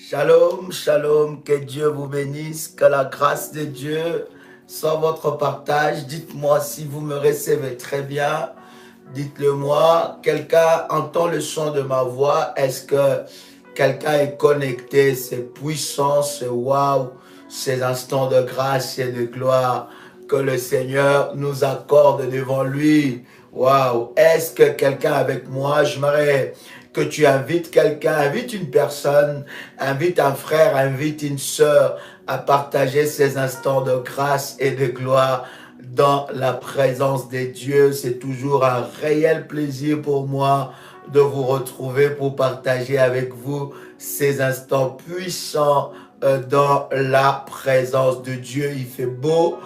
Shalom, shalom, que Dieu vous bénisse, que la grâce de Dieu soit votre partage. Dites-moi si vous me recevez très bien. Dites-le moi. Quelqu'un entend le son de ma voix? Est-ce que quelqu'un est connecté? C'est puissant, c'est waouh, ces instants de grâce et de gloire que le Seigneur nous accorde devant lui. Waouh! Est-ce que quelqu'un avec moi? J'aimerais que tu invites quelqu'un, invite une personne, invite un frère, invite une sœur à partager ces instants de grâce et de gloire dans la présence de Dieu. C'est toujours un réel plaisir pour moi de vous retrouver pour partager avec vous ces instants puissants dans la présence de Dieu. Il fait beau.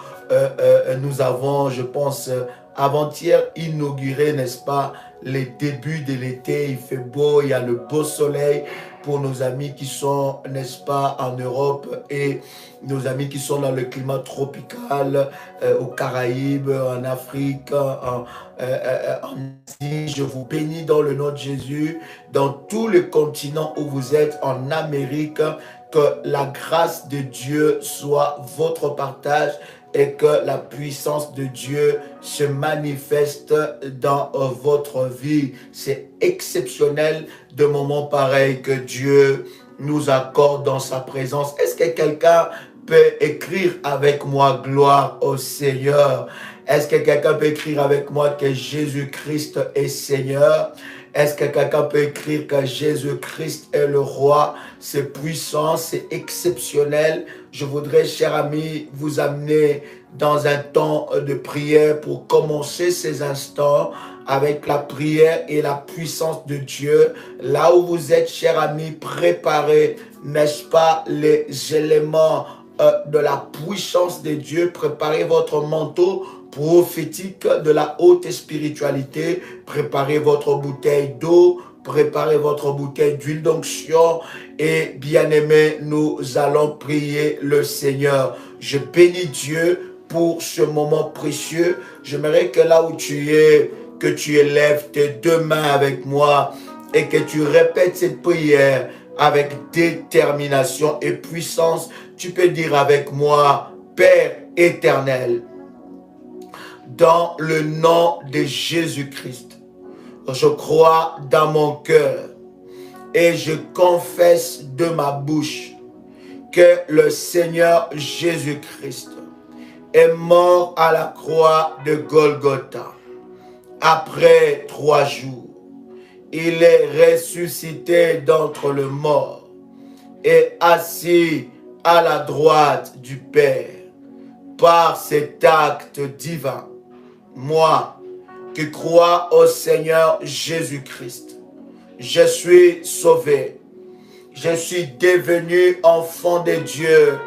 Nous avons, je pense, avant-hier inauguré, n'est-ce pas, les débuts de l'été. Il fait beau, il y a le beau soleil pour nos amis qui sont, n'est-ce pas, en Europe et nos amis qui sont dans le climat tropical, aux Caraïbes, en Afrique, en Asie. Je vous bénis dans le nom de Jésus, dans tous les continents où vous êtes, en Amérique, que la grâce de Dieu soit votre partage et que la puissance de Dieu se manifeste dans votre vie. C'est exceptionnel de moments pareils que Dieu nous accorde dans sa présence. Est-ce que quelqu'un peut écrire avec moi gloire au Seigneur? Est-ce que quelqu'un peut écrire avec moi que Jésus-Christ est Seigneur? Est-ce que quelqu'un peut écrire que Jésus-Christ est le roi? C'est puissant, c'est exceptionnel. Je voudrais, chers amis, vous amener dans un temps de prière pour commencer ces instants avec la prière et la puissance de Dieu. Là où vous êtes, chers amis, préparez, n'est-ce pas, les éléments de la puissance de Dieu. Préparez votre manteau prophétique de la haute spiritualité. Préparez votre bouteille d'eau. Préparez votre bouteille d'huile d'onction et bien-aimés, nous allons prier le Seigneur. Je bénis Dieu pour ce moment précieux. J'aimerais que là où tu es, que tu élèves tes deux mains avec moi et que tu répètes cette prière avec détermination et puissance. Tu peux dire avec moi, Père éternel, dans le nom de Jésus-Christ, je crois dans mon cœur et je confesse de ma bouche que le Seigneur Jésus-Christ est mort à la croix de Golgotha. Après 3 jours, il est ressuscité d'entre les morts et assis à la droite du Père. Par cet acte divin, moi qui crois au Seigneur Jésus-Christ, je suis sauvé. Je suis devenu enfant de Dieu,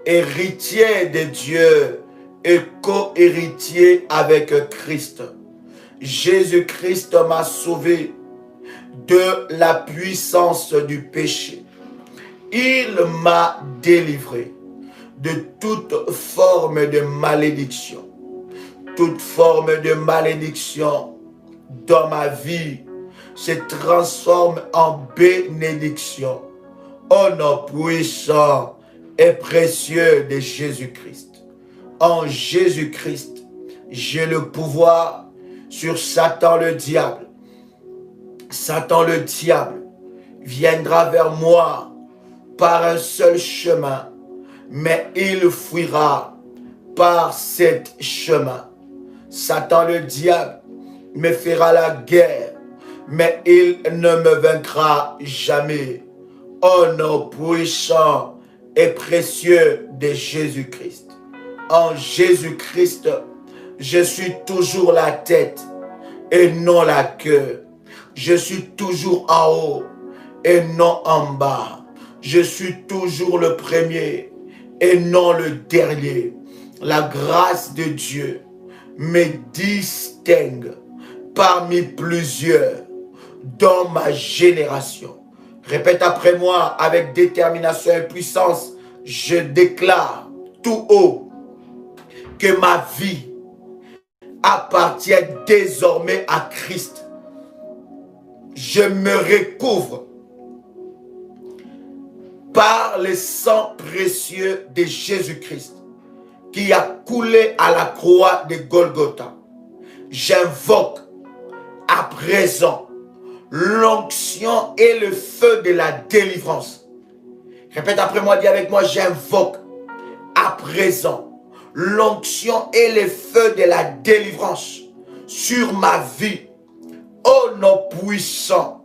héritier de Dieu et co-héritier avec Christ. Jésus-Christ m'a sauvé de la puissance du péché. Il m'a délivré de toute forme de malédiction. Toute forme de malédiction dans ma vie se transforme en bénédiction. Au nom puissant et précieux de Jésus-Christ. En Jésus-Christ, j'ai le pouvoir sur Satan le diable. Satan le diable viendra vers moi par un seul chemin, mais il fuira par cet chemin. Satan le diable me fera la guerre, mais il ne me vaincra jamais. Au nom puissant et précieux de Jésus-Christ. En Jésus-Christ, je suis toujours la tête et non la queue. Je suis toujours en haut et non en bas. Je suis toujours le premier et non le dernier. La grâce de Dieu me distingue parmi plusieurs dans ma génération. Répète après moi avec détermination et puissance. Je déclare tout haut que ma vie appartient désormais à Christ. Je me recouvre par le sang précieux de Jésus-Christ qui a coulé à la croix de Golgotha, j'invoque à présent l'onction et le feu de la délivrance. Répète après moi, dis avec moi, j'invoque à présent l'onction et le feu de la délivrance sur ma vie, au nom puissant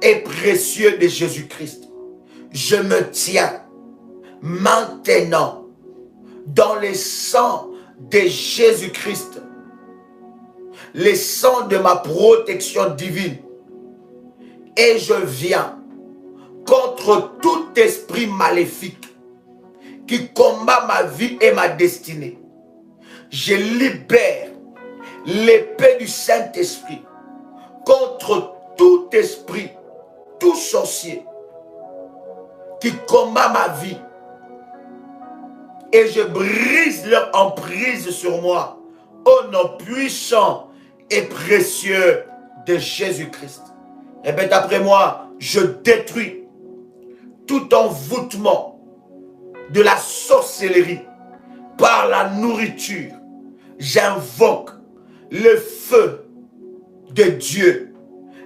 et précieux de Jésus-Christ. Je me tiens maintenant dans le sang de Jésus-Christ, le sang de ma protection divine, et je viens contre tout esprit maléfique qui combat ma vie et ma destinée. Je libère l'épée du Saint-Esprit contre tout esprit, tout sorcier qui combat ma vie, et je brise leur emprise sur moi au nom puissant et précieux de Jésus-Christ. Répète après moi, je détruis tout envoûtement de la sorcellerie par la nourriture. J'invoque le feu de Dieu,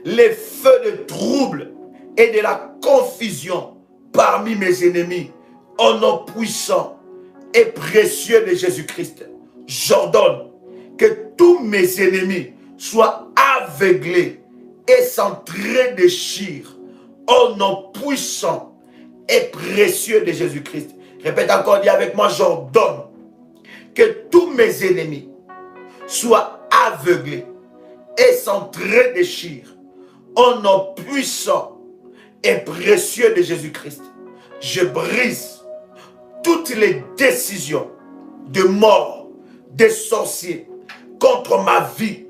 les feux de trouble et de la confusion parmi mes ennemis, au nom puissant et précieux de Jésus-Christ. J'ordonne que tous mes ennemis soient aveuglés et s'entre-déchirent au nom puissant et précieux de Jésus-Christ. Répète encore, dis avec moi, j'ordonne que tous mes ennemis soient aveuglés et s'entre-déchirent au nom puissant et précieux de Jésus-Christ. Je brise toutes les décisions de mort des sorciers contre ma vie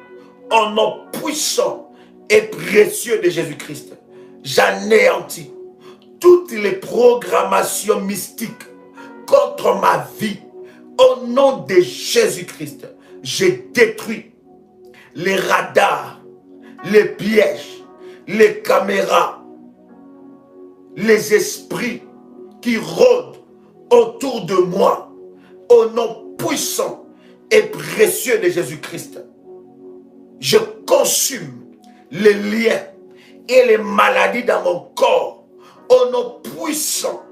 au nom puissant et précieux de Jésus-Christ. J'anéantis toutes les programmations mystiques contre ma vie au nom de Jésus-Christ. Je détruis les radars, les pièges, les caméras, les esprits qui rôdent autour de moi au nom puissant et précieux de Jésus-Christ. Je consume les liens et les maladies dans mon corps au nom puissant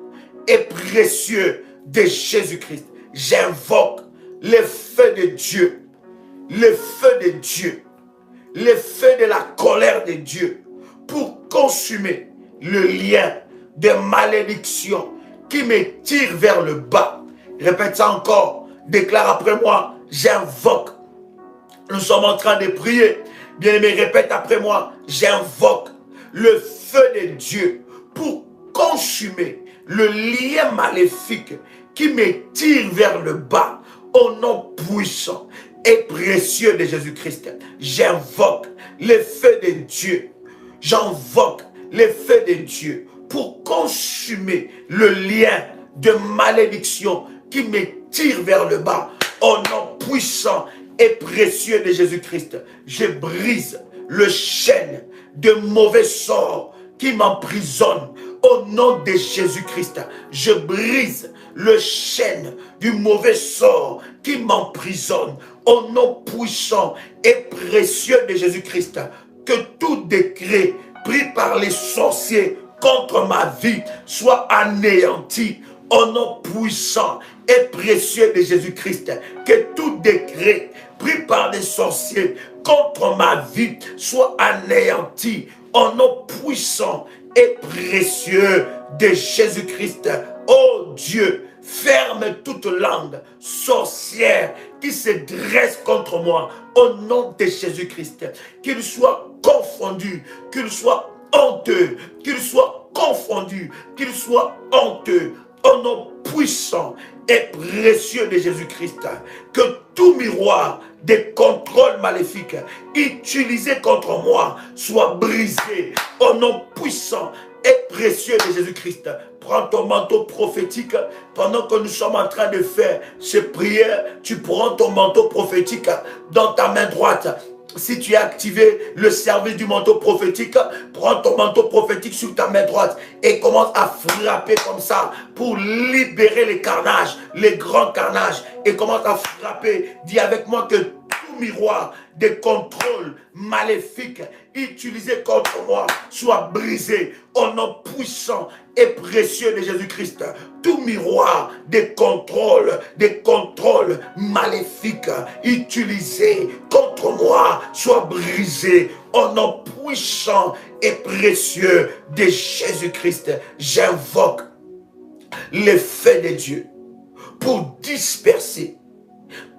et précieux de Jésus-Christ. J'invoque le feu de Dieu, le feu de Dieu, le feu de la colère de Dieu pour consumer le lien de malédiction qui me tire vers le bas. Répète ça encore, déclare après moi, j'invoque. Nous sommes en train de prier. Bien-aimé, répète après moi, j'invoque le feu de Dieu pour consumer le lien maléfique qui me tire vers le bas au nom puissant et précieux de Jésus-Christ. J'invoque le feu de Dieu. J'invoque le feu de Dieu pour consumer le lien de malédiction qui me tire vers le bas au nom puissant et précieux de Jésus-Christ. Je brise le chêne de mauvais sorts qui m'emprisonne au nom de Jésus-Christ. Je brise le chêne du mauvais sort qui m'emprisonne au nom puissant et précieux de Jésus-Christ. Que tout décret pris par les sorciers contre ma vie soit anéanti au nom puissant et précieux de Jésus-Christ. Que tout décret pris par des sorciers contre ma vie soit anéanti au nom puissant et précieux de Jésus-Christ. Oh Dieu, ferme toute langue sorcière qui se dresse contre moi au nom de Jésus-Christ. Qu'il soit confondu, qu'il soit honteux, qu'il soit confondu, qu'il soit honteux au nom puissant et précieux de Jésus-Christ. Que tout miroir des contrôles maléfiques utilisés contre moi soit brisé au nom puissant et précieux de Jésus-Christ. Prends ton manteau prophétique pendant que nous sommes en train de faire ces prières. Tu prends ton manteau prophétique dans ta main droite Si tu as activé le service du manteau prophétique, prends ton manteau prophétique sur ta main droite et commence à frapper comme ça pour libérer les carnages, les grands carnages. Et commence à frapper. Dis avec moi que tout miroir de contrôle maléfique utilisé contre moi soit brisé au nom puissant et précieux de Jésus-Christ. Tout miroir de contrôle maléfique utilisé contre moi soit brisé au nom puissant et précieux de Jésus-Christ. J'invoque le feu de Dieu pour disperser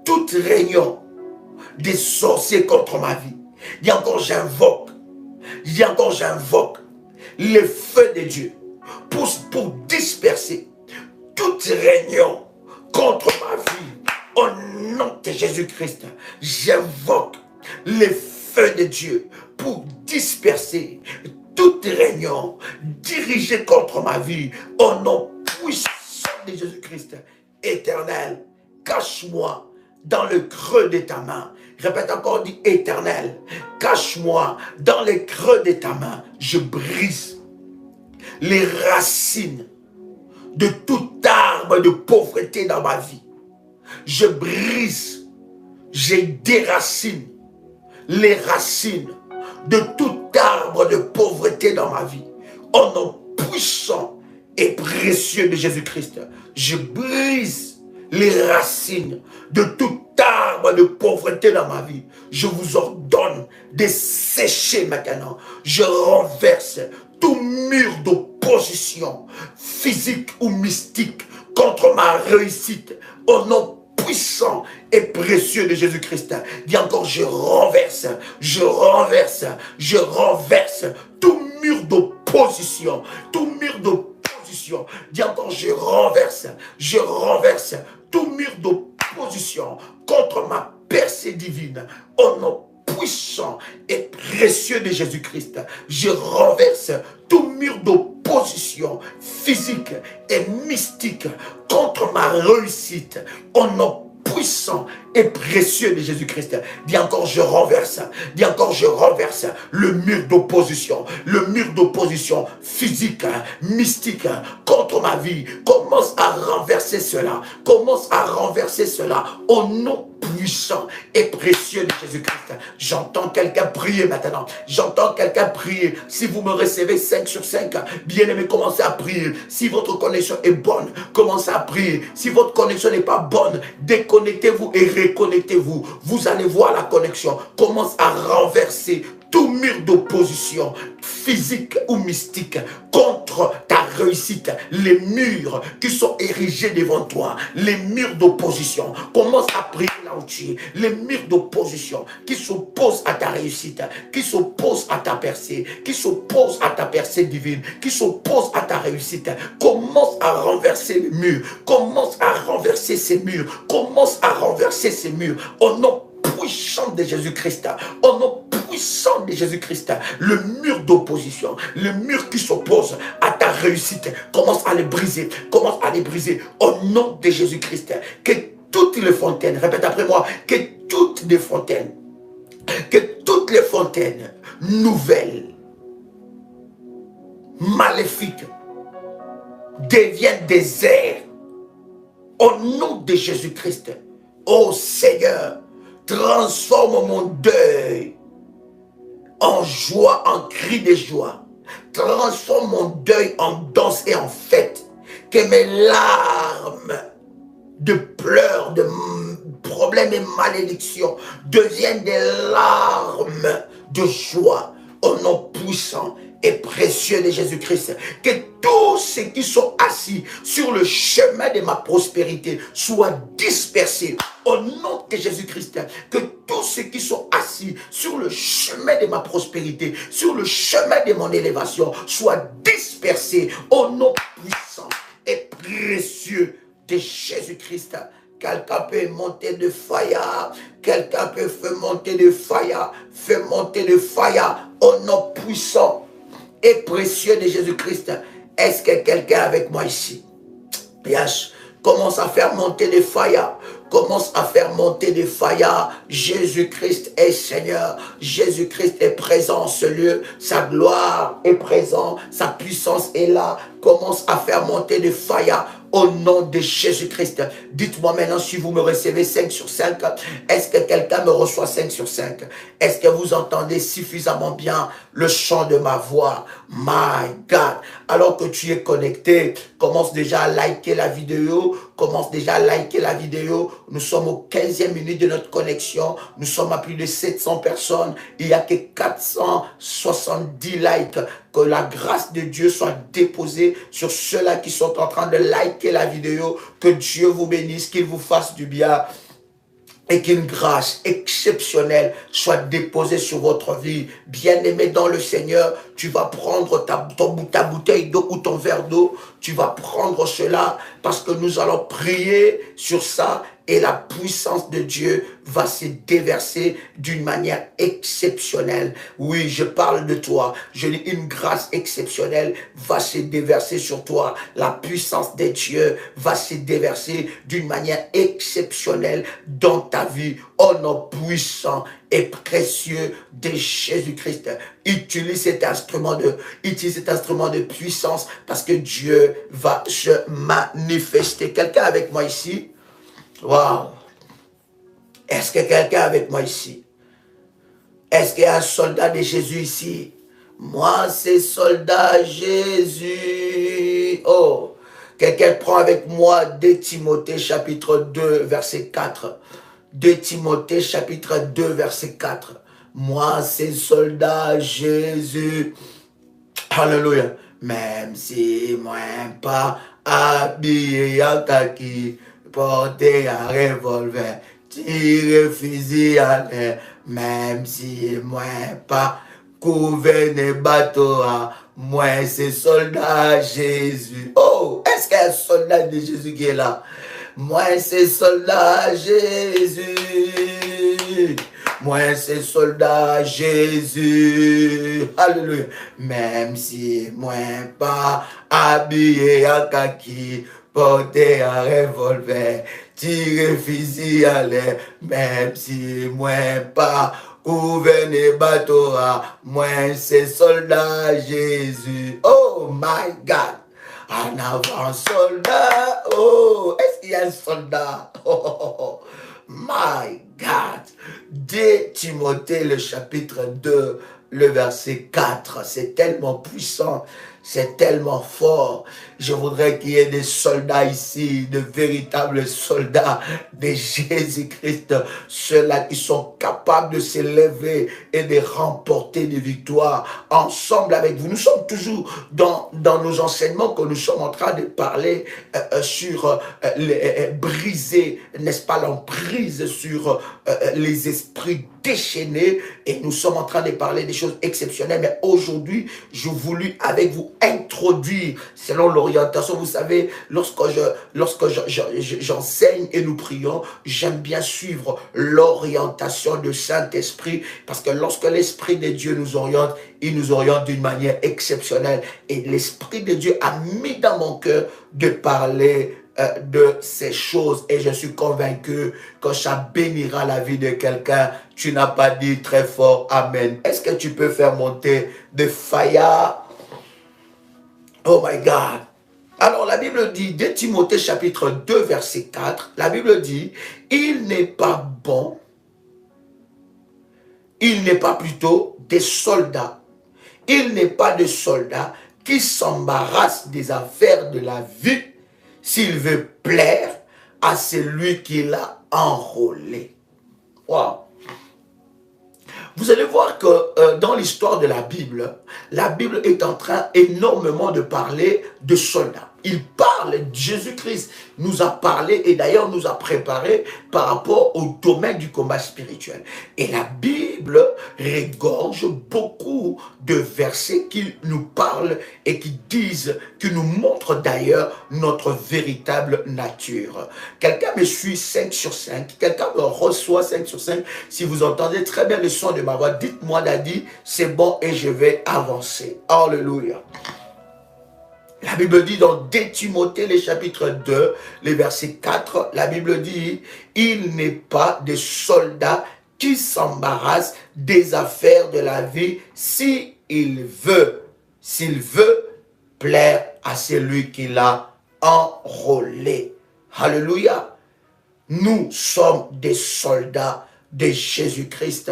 toute réunion des sorciers contre ma vie. Dis encore j'invoque le feu de Dieu pour disperser toute réunion contre ma vie. Au nom de Jésus-Christ, j'invoque le feu de Dieu pour disperser toute réunion dirigée contre ma vie. Au nom puissant de Jésus-Christ, éternel, cache-moi dans le creux de ta main. Répète encore, dis éternel, cache-moi dans le creux de ta main. Je brise les racines de tout arbre de pauvreté dans ma vie. Je brise, je déracine les racines de tout arbre de pauvreté dans ma vie. Au nom puissant et précieux de Jésus-Christ, je brise les racines de tout arbre de pauvreté dans ma vie. Je vous ordonne de sécher maintenant. Je renverse tout mur d'opposition physique ou mystique contre ma réussite au nom puissant et précieux de Jésus-Christ. Dis encore, je renverse tout mur d'opposition, Dis encore, je renverse tout mur d'opposition contre ma percée divine. Au nom puissant et précieux de Jésus-Christ, je renverse tout mur d'opposition physique et mystique contre ma réussite. Au nom puissant et précieux de Jésus-Christ. Dis encore, je renverse le mur d'opposition physique, mystique contre ma vie. Commence à renverser cela. Au nom puissant et précieux de Jésus-Christ. J'entends quelqu'un prier maintenant. Si vous me recevez 5 sur 5, bien-aimé, commencez à prier. Si votre connexion est bonne, commencez à prier. Si votre connexion n'est pas bonne, déconnectez-vous et reconnectez-vous. Vous allez voir la connexion. Commence à renverser tout mur d'opposition physique ou mystique contre ta réussite, les murs qui sont érigés devant toi, les murs d'opposition. Commence à prier là où tu es. Les murs d'opposition qui s'opposent à ta réussite, qui s'opposent à ta percée, qui s'opposent à ta percée divine, qui s'opposent à ta réussite. Commence à renverser les murs. Commence à renverser ces murs. Au nom puissant de Jésus-Christ. Au nom puissant de Jésus-Christ, le mur d'opposition, le mur qui s'oppose à ta réussite, commence à les briser. Au nom de Jésus-Christ. Que toutes les fontaines, répète après moi, que toutes les fontaines nouvelles, maléfiques, deviennent déserts. Au nom de Jésus-Christ. Ô Seigneur, transforme mon deuil en joie, en cri de joie. Transforme mon deuil en danse et en fête. Que mes larmes de pleurs, de problèmes et malédictions deviennent des larmes de joie. Au nom puissant et précieux de Jésus-Christ. Que tous ceux qui sont assis sur le chemin de ma prospérité soient dispersés. Au nom de Jésus-Christ. Que tous ceux qui sont assis sur le chemin de ma prospérité, sur le chemin de mon élévation, soient dispersés. Au nom puissant et précieux de Jésus-Christ. Quelqu'un peut monter de fire. Quelqu'un peut faire monter de fire. Fais monter de fire au nom puissant et précieux de Jésus-Christ. Est-ce que quelqu'un est avec moi ici? Yes. Commence à faire monter de fire. Commence à faire monter des faillas. Jésus-Christ est Seigneur. Jésus-Christ est présent en ce lieu. Sa gloire est présente. Sa puissance est là. Commence à faire monter des faillas au nom de Jésus-Christ. Dites-moi maintenant si vous me recevez 5 sur 5. Est-ce que quelqu'un me reçoit 5 sur 5? Est-ce que vous entendez suffisamment bien le chant de ma voix? My God. Alors que tu es connecté, commence déjà à liker la vidéo. Commence déjà à liker la vidéo. Nous sommes au 15e minute de notre connexion. Nous sommes à plus de 700 personnes. Il n'y a que 470 likes. Que la grâce de Dieu soit déposée sur ceux-là qui sont en train de liker la vidéo. Que Dieu vous bénisse, qu'il vous fasse du bien. Et qu'une grâce exceptionnelle soit déposée sur votre vie. Bien-aimé dans le Seigneur, tu vas prendre ta bouteille d'eau ou ton verre d'eau. Tu vas prendre cela parce que nous allons prier sur ça et la puissance de Dieu va se déverser d'une manière exceptionnelle. Oui, je parle de toi. Je dis une grâce exceptionnelle va se déverser sur toi. La puissance de Dieu va se déverser d'une manière exceptionnelle dans ta vie. Au nom puissant et précieux de Jésus-Christ. Utilise cet instrument de puissance parce que Dieu va se manifester. Quelqu'un avec moi ici? Wow. Est-ce que quelqu'un avec moi ici? Est-ce qu'il y a un soldat de Jésus ici? Moi, c'est soldat Jésus. Oh, quelqu'un prend avec moi 2 Timothée chapitre 2 verset 4. 2 Timothée chapitre 2 verset 4. Moi, c'est soldat Jésus. Alléluia. Même si moi pas habillé en kaki, porter un revolver, tirer fusil à l'air, même si moi pas gouverner bateau, moi c'est soldat Jésus. Oh, est-ce qu'il y a un soldat de Jésus qui est là? Moi c'est soldat Jésus. Moi c'est soldat Jésus. Alléluia. Même si moi pas habillé en kaki, porter un revolver, tirer fusil à l'air, même si moi pas gouverner bateau, moi c'est soldat Jésus. Oh my God. En avant soldat. Oh, est-ce qu'il y a un soldat? Oh, my God. 2 Timothée, le chapitre 2, le verset 4. C'est tellement puissant. C'est tellement fort. Je voudrais qu'il y ait des soldats ici, de véritables soldats de Jésus-Christ. Ceux-là qui sont capables de s'élever et de remporter des victoires ensemble avec vous. Nous sommes toujours dans nos enseignements que nous sommes en train de parler sur briser, n'est-ce pas, l'emprise sur les esprits déchaînés. Et nous sommes en train de parler des choses exceptionnelles. Mais aujourd'hui, je voulais avec vous introduire, selon l'orientation, vous savez, lorsque j'enseigne et nous prions, j'aime bien suivre l'orientation du Saint-Esprit, parce que lorsque l'Esprit de Dieu nous oriente, il nous oriente d'une manière exceptionnelle. Et l'Esprit de Dieu a mis dans mon cœur de parler de ces choses, et je suis convaincu que ça bénira la vie de quelqu'un. Tu n'as pas dit très fort amen. Est-ce que tu peux faire monter de fire? Oh my God. Alors la Bible dit, 2 Timothée chapitre 2 verset 4, la Bible dit, il n'est pas bon, il n'est pas plutôt des soldats, il n'est pas de soldats qui s'embarrassent des affaires de la vie s'il veut plaire à celui qui l'a enrôlé. Wow. Vous allez voir que dans l'histoire de la Bible est en train énormément de parler de soldats. Il parle, Jésus-Christ nous a parlé et d'ailleurs nous a préparé par rapport au domaine du combat spirituel. Et la Bible regorge beaucoup de versets qui nous parlent et qui disent, qui nous montrent d'ailleurs notre véritable nature. Quelqu'un me suit 5 sur 5, quelqu'un me reçoit 5 sur 5. Si vous entendez très bien le son de ma voix, dites-moi Dadi, c'est bon et je vais avancer. Alléluia. La Bible dit dans 2 Timothée, le chapitre 2, le verset 4, la Bible dit, il n'est pas de soldat qui s'embarrasse des affaires de la vie s'il veut plaire à celui qui l'a enrôlé. Alléluia. Nous sommes des soldats de Jésus-Christ.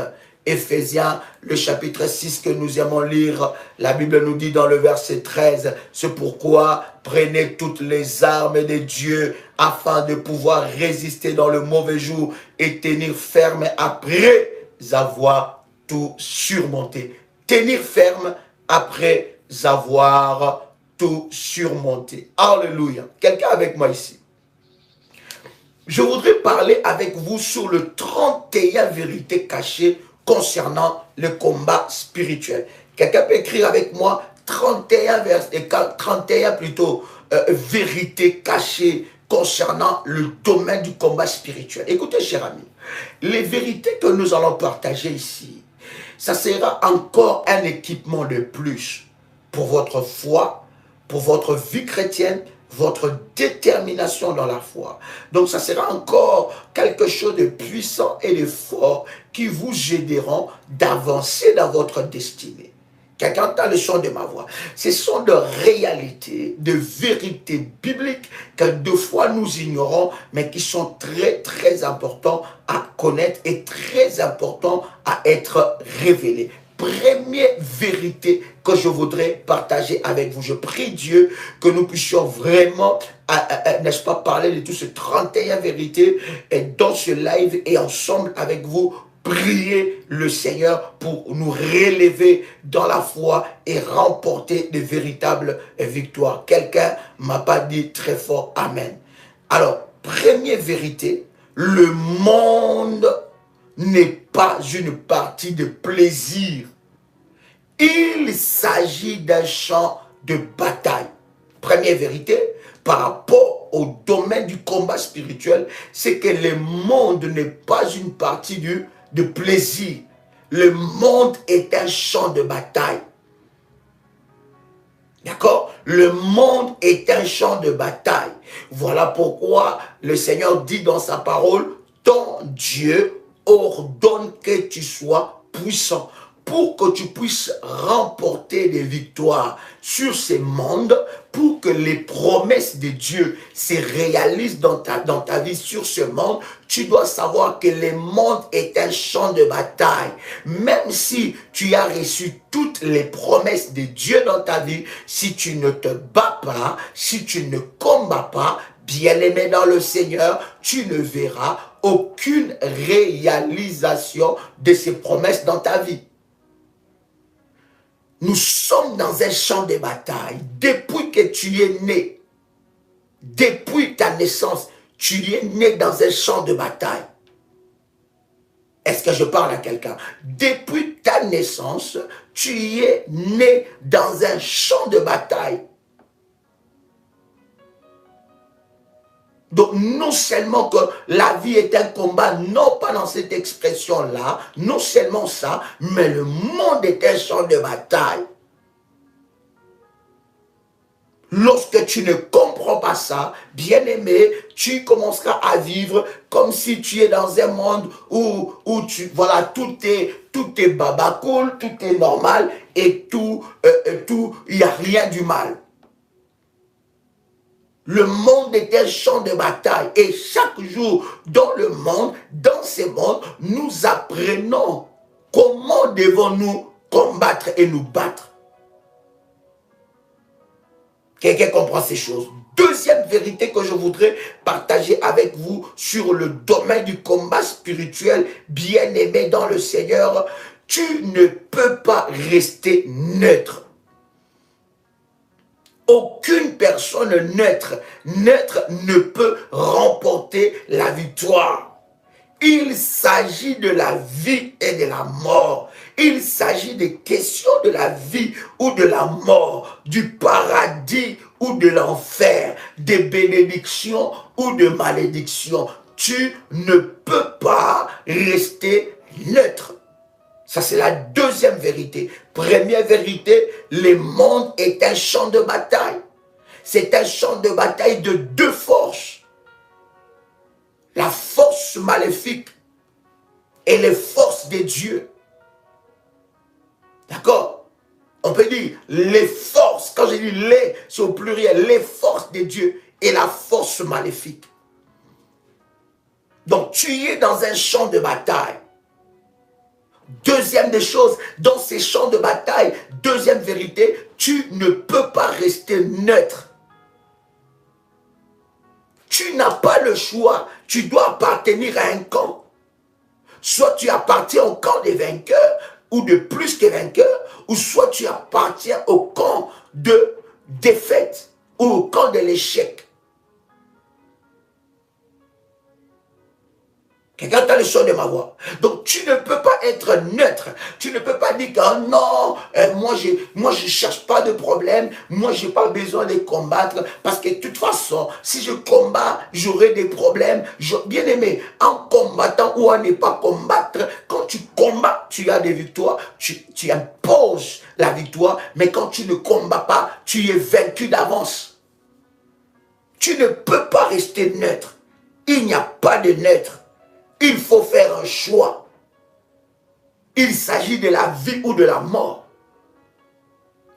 Éphésiens, le chapitre 6 que nous aimons lire, la Bible nous dit dans le verset 13, c'est pourquoi prenez toutes les armes de Dieu afin de pouvoir résister dans le mauvais jour et tenir ferme après avoir tout surmonté. Tenir ferme après avoir tout surmonté. Alléluia. Quelqu'un avec moi ici? Je voudrais parler avec vous sur le 31 vérités cachées concernant le combat spirituel. Quelqu'un peut écrire avec moi 31 vérités cachées concernant le domaine du combat spirituel. Écoutez, chers amis, les vérités que nous allons partager ici, ça sera encore un équipement de plus pour votre foi, pour votre vie chrétienne, votre détermination dans la foi. Donc ça sera encore quelque chose de puissant et de fort qui vous aideront d'avancer dans votre destinée. Quelqu'un entend le son de ma voix. Ce sont de réalités, de vérités bibliques que deux fois nous ignorons, mais qui sont très très importants à connaître et très importants à être révélés. Première vérité que je voudrais partager avec vous. Je prie Dieu que nous puissions vraiment, n'est-ce pas, parler de toutes ces 31 vérités dans ce live et ensemble avec vous, prier le Seigneur pour nous relever dans la foi et remporter de véritables victoires. Quelqu'un m'a pas dit très fort Amen. Alors, première vérité, le monde n'est pas une partie de plaisir. Il s'agit d'un champ de bataille. Première vérité, par rapport au domaine du combat spirituel, c'est que le monde n'est pas une partie de plaisir. Le monde est un champ de bataille. D'accord? Le monde est un champ de bataille. Voilà pourquoi le Seigneur dit dans sa parole, ton Dieu ordonne que tu sois puissant pour que tu puisses remporter des victoires sur ces mondes, pour que les promesses de Dieu se réalisent dans ta vie sur ce monde. Tu dois savoir que le monde est un champ de bataille. Même si tu as reçu toutes les promesses de Dieu dans ta vie, si tu ne te bats pas, si tu ne combats pas, bien-aimé dans le Seigneur, tu ne verras aucune réalisation de ces promesses dans ta vie. Nous sommes dans un champ de bataille. Depuis que tu es né, depuis ta naissance, tu es né dans un champ de bataille. Est-ce que je parle à quelqu'un? Depuis ta naissance, tu es né dans un champ de bataille. Donc, non seulement que la vie est un combat, non pas dans cette expression-là, non seulement ça, mais le monde est un champ de bataille. Lorsque tu ne comprends pas ça, bien-aimé, tu commenceras à vivre comme si tu es dans un monde où voilà, tout est babacool, tout est normal et il n'y a rien du mal. Le monde est un champ de bataille et chaque jour dans le monde, dans ce monde, nous apprenons comment devons-nous combattre et nous battre. Quelqu'un comprend ces choses? Deuxième vérité que je voudrais partager avec vous sur le domaine du combat spirituel, bien-aimé dans le Seigneur, tu ne peux pas rester neutre. Aucune personne neutre ne peut remporter la victoire. Il s'agit de la vie et de la mort. Il s'agit des questions de la vie ou de la mort, du paradis ou de l'enfer, des bénédictions ou de malédictions. Tu ne peux pas rester neutre. Ça, c'est la deuxième vérité. Première vérité, le monde est un champ de bataille. c'est un champ de bataille de deux forces. La force maléfique et les forces de Dieu. D'accord? On peut dire les forces, quand je dis les, c'est au pluriel, les forces de Dieu et la force maléfique. Donc tu es dans un champ de bataille. Deuxième des choses, dans ces champs de bataille, deuxième vérité, tu ne peux pas rester neutre. Tu n'as pas le choix, tu dois appartenir à un camp. Soit tu appartiens au camp des vainqueurs, ou de plus que vainqueurs, ou soit tu appartiens au camp de défaite, ou au camp de l'échec. Quelqu'un a le son de ma voix. Donc tu ne peux pas être neutre. Tu ne peux pas dire que oh non, moi je cherche pas de problème. Moi je n'ai pas besoin de combattre. Parce que de toute façon, si je combats, j'aurai des problèmes. Bien aimé, en combattant ou en ne pas combattre, quand tu combats, tu as des victoires. Tu imposes la victoire. Mais quand tu ne combats pas, tu es vaincu d'avance. Tu ne peux pas rester neutre. Il n'y a pas de neutre. Il faut faire un choix. Il s'agit de la vie ou de la mort.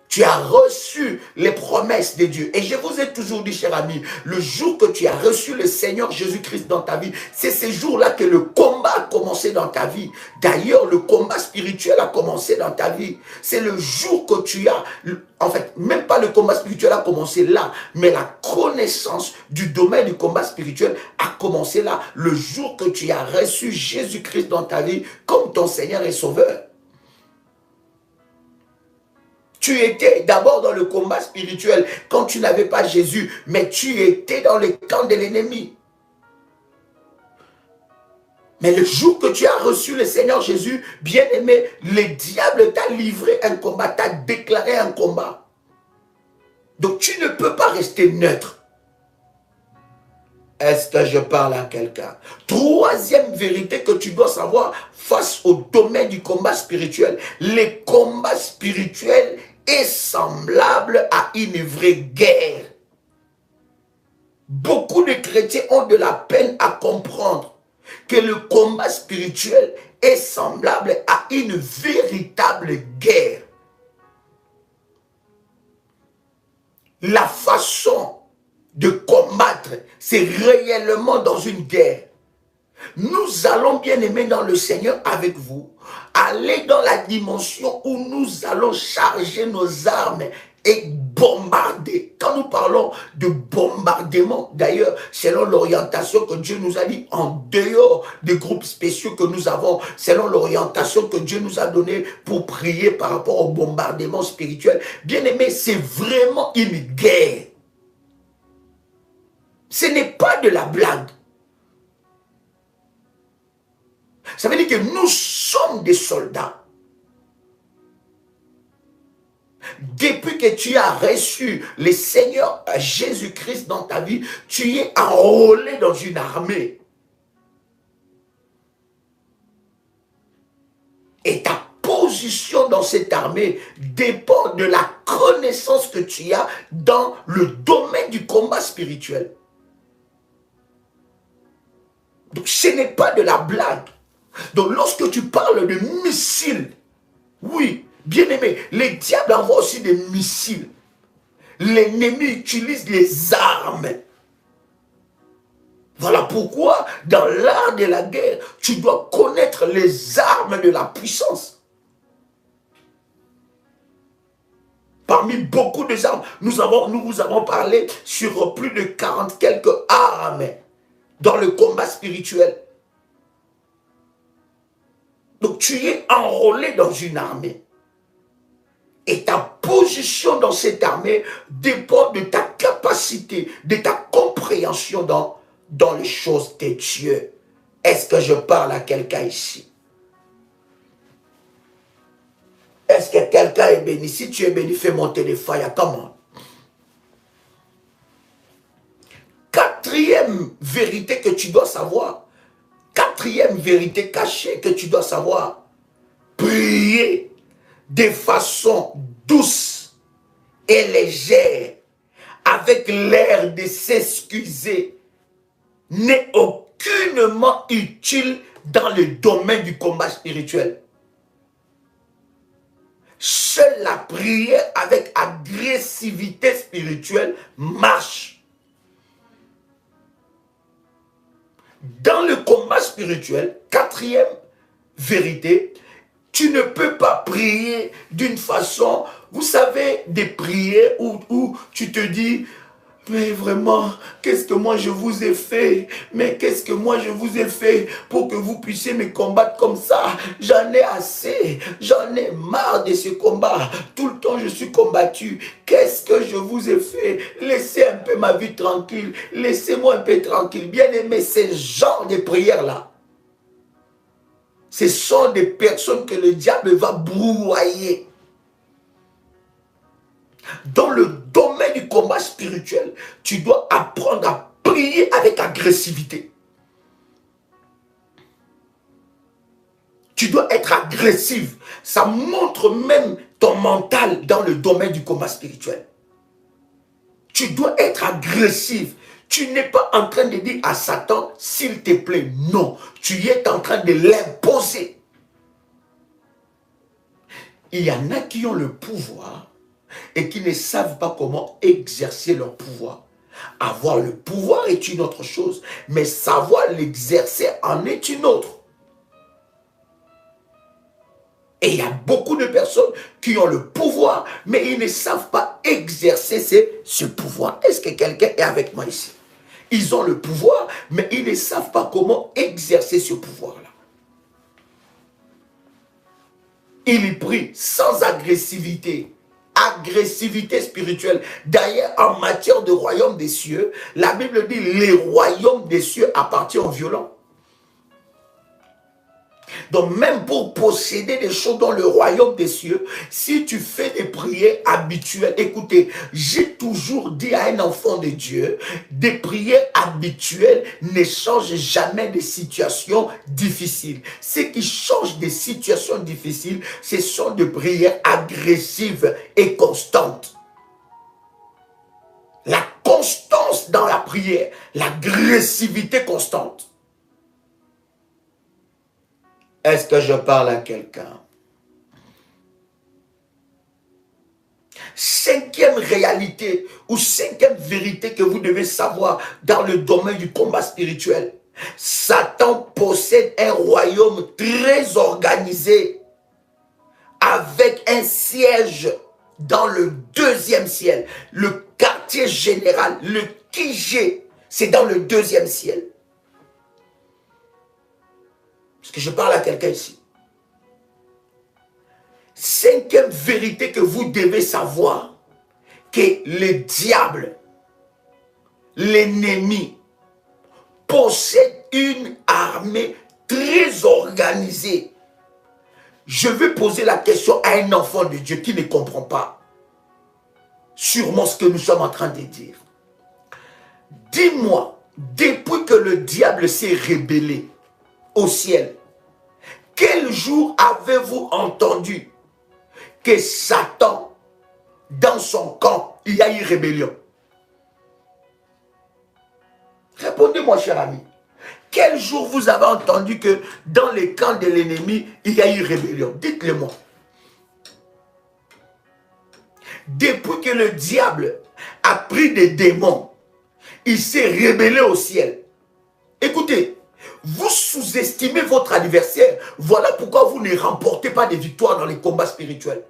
Tu as reçu les promesses de Dieu. Et je vous ai toujours dit, cher ami, le jour que tu as reçu le Seigneur Jésus-Christ dans ta vie, c'est ce jour-là que le combat a commencé dans ta vie. D'ailleurs, le combat spirituel a commencé dans ta vie. C'est le jour que tu as, en fait, même pas le combat spirituel a commencé là, mais la connaissance du domaine du combat spirituel a commencé là, le jour que tu as reçu Jésus-Christ dans ta vie comme ton Seigneur et Sauveur. Tu étais d'abord dans le combat spirituel quand tu n'avais pas Jésus, mais tu étais dans le camp de l'ennemi. Mais le jour que tu as reçu le Seigneur Jésus, bien-aimé, le diable t'a livré un combat, t'a déclaré un combat. Donc tu ne peux pas rester neutre. Est-ce que je parle à quelqu'un? Troisième vérité que tu dois savoir face au domaine du combat spirituel. Les combats spirituels est semblable à une vraie guerre. Beaucoup de chrétiens ont de la peine à comprendre que le combat spirituel est semblable à une véritable guerre. La façon de combattre, c'est réellement dans une guerre. Nous allons, bien aimer dans le Seigneur avec vous, aller dans la dimension où nous allons charger nos armes et bombarder. Quand nous parlons de bombardement, d'ailleurs, selon l'orientation que Dieu nous a dit, en dehors des groupes spéciaux que nous avons, selon l'orientation que Dieu nous a donnée pour prier par rapport au bombardement spirituel, bien aimé, c'est vraiment une guerre. Ce n'est pas de la blague. Ça veut dire que nous sommes des soldats. Depuis que tu as reçu le Seigneur Jésus-Christ dans ta vie, tu es enrôlé dans une armée. Et ta position dans cette armée dépend de la connaissance que tu as dans le domaine du combat spirituel. Donc ce n'est pas de la blague. Donc lorsque tu parles de missiles, oui, bien aimé, les diables envoient aussi des missiles. L'ennemi utilise les armes. Voilà pourquoi dans l'art de la guerre, tu dois connaître les armes de la puissance. Parmi beaucoup de armes, nous vous avons parlé sur plus de 40 quelques armes dans le combat spirituel. Donc tu es enrôlé dans une armée. Et ta position dans cette armée dépend de ta capacité, de ta compréhension dans les choses de Dieu. Est-ce que je parle à quelqu'un ici? Est-ce que quelqu'un est béni? Si tu es béni, fais monter les fire. Comment? Quatrième vérité que tu dois savoir. Quatrième vérité cachée que tu dois savoir. Prier de façon douce et légère avec l'air de s'excuser n'est aucunement utile dans le domaine du combat spirituel. Seule la prière avec agressivité spirituelle marche. Dans le combat spirituel, quatrième vérité, tu ne peux pas prier d'une façon, vous savez, des prières où tu te dis, mais vraiment, qu'est-ce que moi je vous ai fait? Mais qu'est-ce que moi je vous ai fait pour que vous puissiez me combattre comme ça? J'en ai assez, j'en ai marre de ce combat. Tout le temps je suis combattu. Qu'est-ce que je vous ai fait? Laissez un peu ma vie tranquille. Laissez-moi un peu tranquille. Bien aimé, ce genre de prières-là, ce sont des personnes que le diable va brouiller. Dans le domaine du combat spirituel, tu dois apprendre à prier avec agressivité. Tu dois être agressif. Ça montre même ton mental dans le domaine du combat spirituel. Tu dois être agressif. Tu n'es pas en train de dire à Satan, s'il te plaît, non. Tu es en train de l'imposer. Il y en a qui ont le pouvoir et qui ne savent pas comment exercer leur pouvoir. Avoir le pouvoir est une autre chose, mais savoir l'exercer en est une autre. Et il y a beaucoup de personnes qui ont le pouvoir, mais ils ne savent pas exercer ce pouvoir. Est-ce que quelqu'un est avec moi ici? Ils ont le pouvoir, mais ils ne savent pas comment exercer ce pouvoir-là. Ils prient sans agressivité. Agressivité spirituelle. D'ailleurs, en matière de royaume des cieux, la Bible dit les royaumes des cieux appartiennent aux violents. Donc même pour posséder des choses dans le royaume des cieux, si tu fais des prières habituelles, écoutez, j'ai toujours dit à un enfant de Dieu, des prières habituelles ne changent jamais de situations difficiles. Ce qui change des situations difficiles, ce sont des prières agressives et constantes. La constance dans la prière, l'agressivité constante. Est-ce que je parle à quelqu'un? Cinquième réalité ou cinquième vérité que vous devez savoir dans le domaine du combat spirituel. Satan possède un royaume très organisé avec un siège dans le deuxième ciel. Le quartier général, le QG, c'est dans le deuxième ciel. Est-ce que je parle à quelqu'un ici? Cinquième vérité que vous devez savoir, que le diable, l'ennemi, possède une armée très organisée. Je vais poser la question à un enfant de Dieu qui ne comprend pas sûrement ce que nous sommes en train de dire. Dis-moi, depuis que le diable s'est rébellé au ciel, quel jour avez-vous entendu que Satan, dans son camp, il y a eu rébellion? Répondez-moi, cher ami. Quel jour vous avez entendu que dans les camps de l'ennemi, il y a eu rébellion? Dites-le moi. Depuis que le diable a pris des démons, il s'est rébellé au ciel. Écoutez, vous sous-estimez votre adversaire. Voilà pourquoi vous ne remportez pas de victoires dans les combats spirituels.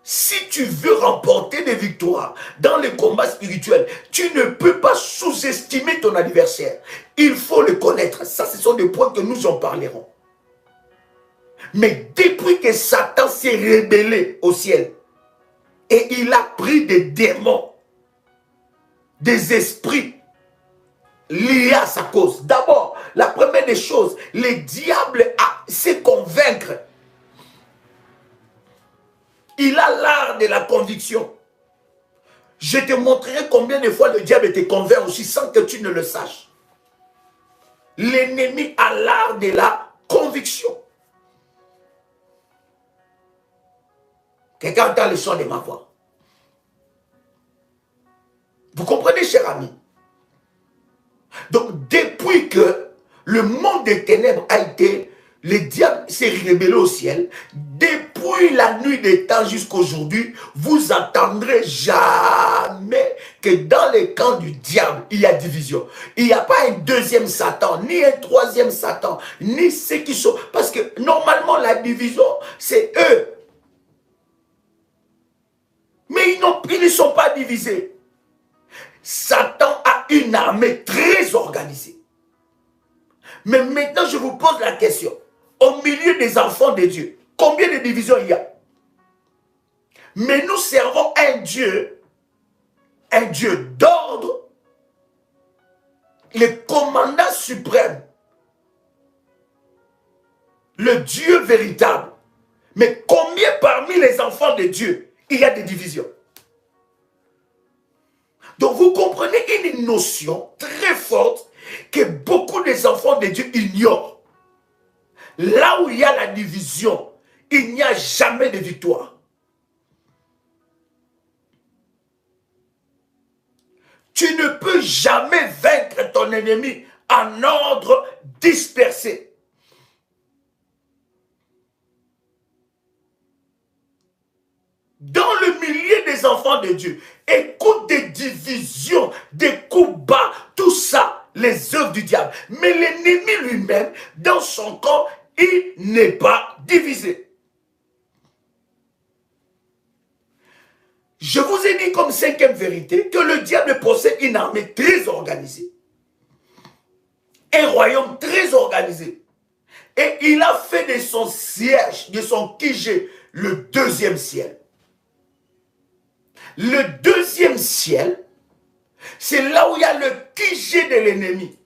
Si tu veux remporter des victoires dans les combats spirituels, tu ne peux pas sous-estimer ton adversaire. Il faut le connaître. Ça, ce sont des points que nous en parlerons. Mais depuis que Satan s'est rébellé au ciel et il a pris des démons, des esprits liés à sa cause. D'abord, la première des choses, le diable sait convaincre. Il a l'art de la conviction. Je te montrerai combien de fois le diable te convainc aussi sans que tu ne le saches. L'ennemi a l'art de la conviction. Quelqu'un entend le son de ma voix. Vous comprenez, cher ami? Donc, depuis que le monde des ténèbres a été, le diable s'est révélé au ciel, depuis la nuit des temps jusqu'à aujourd'hui, vous n'entendrez jamais que dans les camps du diable, il y a division. Il n'y a pas un deuxième Satan, ni un troisième Satan, ni ceux qui sont... Parce que normalement, la division, c'est eux. Mais ils ne sont pas divisés. Satan a une armée très organisée. Mais maintenant, je vous pose la question. Au milieu des enfants de Dieu, combien de divisions il y a? Mais nous servons un Dieu d'ordre, le commandant suprême, le Dieu véritable. Mais combien parmi les enfants de Dieu, il y a des divisions? Donc vous comprenez une notion très forte que beaucoup des enfants de Dieu ignorent. Là où il y a la division, il n'y a jamais de victoire. Tu ne peux jamais vaincre ton ennemi en ordre dispersé. Dans le milieu des enfants de Dieu, écoute des divisions, des coups bas, tout ça, les œuvres du diable. Mais l'ennemi lui-même, dans son corps, il n'est pas divisé. Je vous ai dit comme cinquième vérité que le diable possède une armée très organisée. Un royaume très organisé. Et il a fait de son siège, de son QG, le deuxième ciel. Le deuxième ciel, c'est là où il y a le QG de l'ennemi.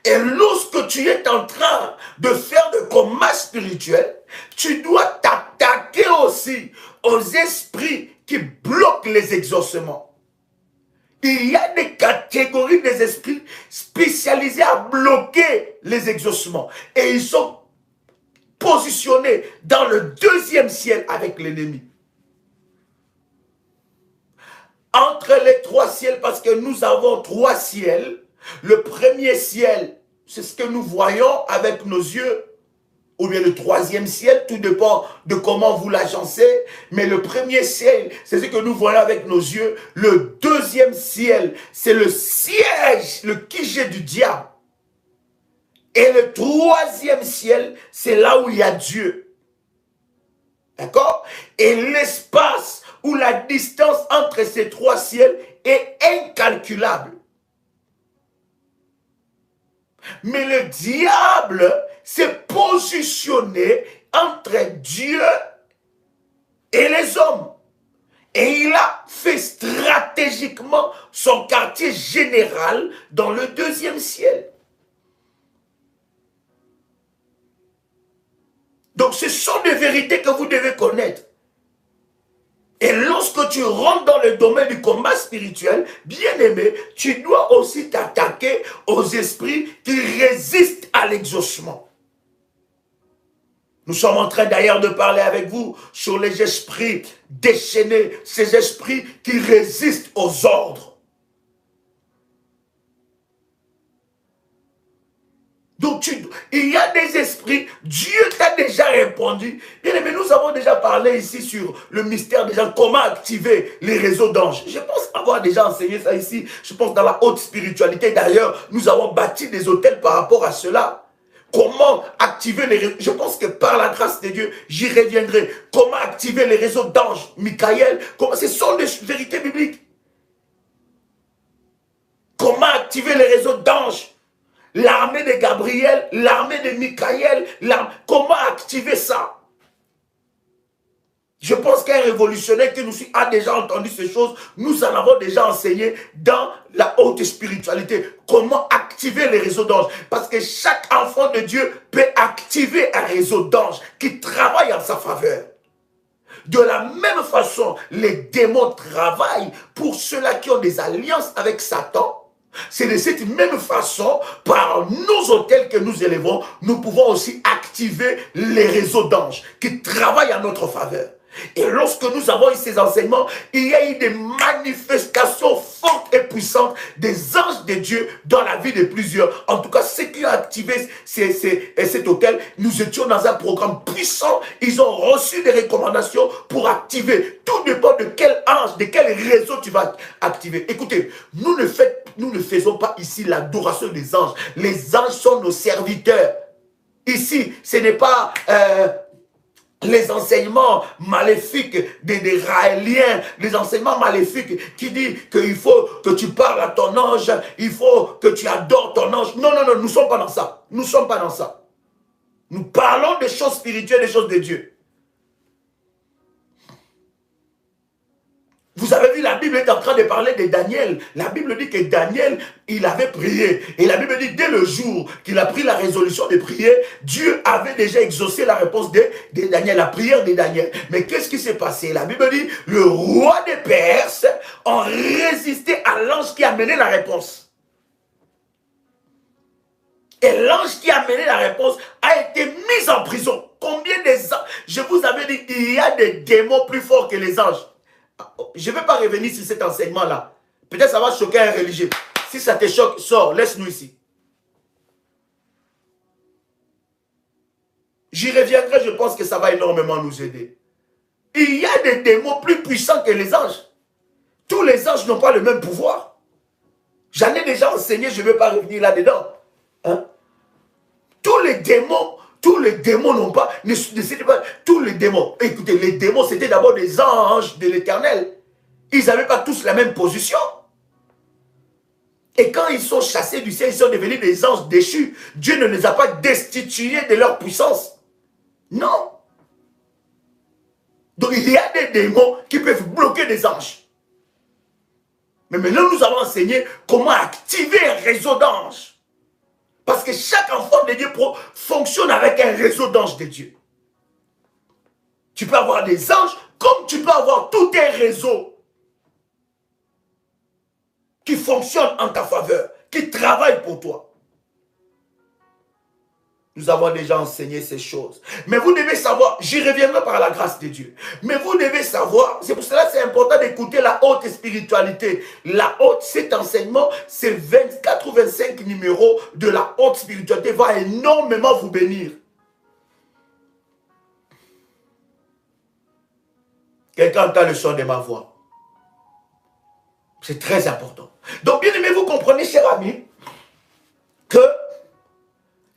Et lorsque tu es en train de faire des combats spirituels, tu dois t'attaquer aussi aux esprits qui bloquent les exaucements. Il y a des catégories des esprits spécialisés à bloquer les exaucements. Et ils sont positionnés dans le deuxième ciel avec l'ennemi. Entre les trois ciels, parce que nous avons trois ciels. Le premier ciel, c'est ce que nous voyons avec nos yeux, ou bien le troisième ciel, tout dépend de comment vous l'agencez. Mais le premier ciel, c'est ce que nous voyons avec nos yeux. Le deuxième ciel, c'est le siège, le QG du diable. Et le troisième ciel, c'est là où il y a Dieu. D'accord? Et l'espace ou la distance entre ces trois ciels est incalculable. Mais le diable s'est positionné entre Dieu et les hommes. Et il a fait stratégiquement son quartier général dans le deuxième ciel. Donc ce sont des vérités que vous devez connaître. Et lorsque tu rentres dans le domaine du combat spirituel, bien aimé, tu dois aussi t'attaquer aux esprits qui résistent à l'exaucement. Nous sommes en train d'ailleurs de parler avec vous sur les esprits déchaînés, ces esprits qui résistent aux ordres. Donc, il y a des esprits, Dieu t'a déjà répondu. Bien aimé, nous avons déjà parlé ici sur le mystère des gens, comment activer les réseaux d'anges. Je pense avoir déjà enseigné ça ici, je pense dans la haute spiritualité. D'ailleurs, nous avons bâti des hôtels par rapport à cela. Comment activer les réseaux, je pense que par la grâce de Dieu, j'y reviendrai. Comment activer les réseaux d'anges, Michael, ce sont des vérités bibliques. Comment activer les réseaux d'anges? L'armée de Gabriel, l'armée de Michael, comment activer ça? Je pense qu'un révolutionnaire qui nous suit a déjà entendu ces choses. Nous en avons déjà enseigné dans la haute spiritualité. Comment activer les réseaux d'anges? Parce que chaque enfant de Dieu peut activer un réseau d'anges qui travaille en sa faveur. De la même façon, les démons travaillent pour ceux-là qui ont des alliances avec Satan. C'est de cette même façon, par nos hôtels que nous élevons, nous pouvons aussi activer les réseaux d'anges qui travaillent en notre faveur. Et lorsque nous avons eu ces enseignements, il y a eu des manifestations fortes et puissantes des anges de Dieu dans la vie de plusieurs. En tout cas, ceux qui ont activé cet hôtel, nous étions dans un programme puissant. Ils ont reçu des recommandations pour activer. Tout dépend de quel ange, de quel réseau tu vas activer. Écoutez, nous ne faisons pas ici l'adoration des anges. Les anges sont nos serviteurs. Ici, ce n'est pas... les enseignements maléfiques des Raéliens, les enseignements maléfiques qui disent qu'il faut que tu parles à ton ange, il faut que tu adores ton ange. Non, non, non, nous ne sommes pas dans ça. Nous ne sommes pas dans ça. Nous parlons des choses spirituelles, des choses de Dieu. Vous avez vu, la Bible est en train de parler de Daniel. La Bible dit que Daniel, il avait prié. Et la Bible dit, dès le jour qu'il a pris la résolution de prier, Dieu avait déjà exaucé la réponse de Daniel, la prière de Daniel. Mais qu'est-ce qui s'est passé? La Bible dit, le roi des Perses a résisté à l'ange qui a mené la réponse. Et l'ange qui a mené la réponse a été mis en prison. Combien des anges? Je vous avais dit, il y a des démons plus forts que les anges. Je ne vais pas revenir sur cet enseignement-là. Peut-être ça va choquer un religieux. Si ça te choque, sors, laisse-nous ici. J'y reviendrai, je pense que ça va énormément nous aider. Il y a des démons plus puissants que les anges. Tous les anges n'ont pas le même pouvoir. J'en ai déjà enseigné, je ne vais pas revenir là-dedans. Hein? Tous les démons n'ont pas, pas, tous les démons, écoutez, les démons c'était d'abord des anges de l'Éternel. Ils n'avaient pas tous la même position. Et quand ils sont chassés du ciel, ils sont devenus des anges déchus. Dieu ne les a pas destitués de leur puissance. Non. Donc il y a des démons qui peuvent bloquer des anges. Mais maintenant nous avons enseigné comment activer un réseau d'anges. Parce que chaque enfant de Dieu fonctionne avec un réseau d'anges de Dieu. Tu peux avoir des anges comme tu peux avoir tout un réseau qui fonctionne en ta faveur, qui travaille pour toi. Nous avons déjà enseigné ces choses. Mais vous devez savoir, j'y reviendrai par la grâce de Dieu. Mais vous devez savoir, c'est pour cela que c'est important d'écouter la haute spiritualité. La haute, cet enseignement, c'est 24 ou 25 numéros de la haute spiritualité, va énormément vous bénir. Quelqu'un entend le son de ma voix. C'est très important. Donc, bien aimé, vous comprenez, cher ami, que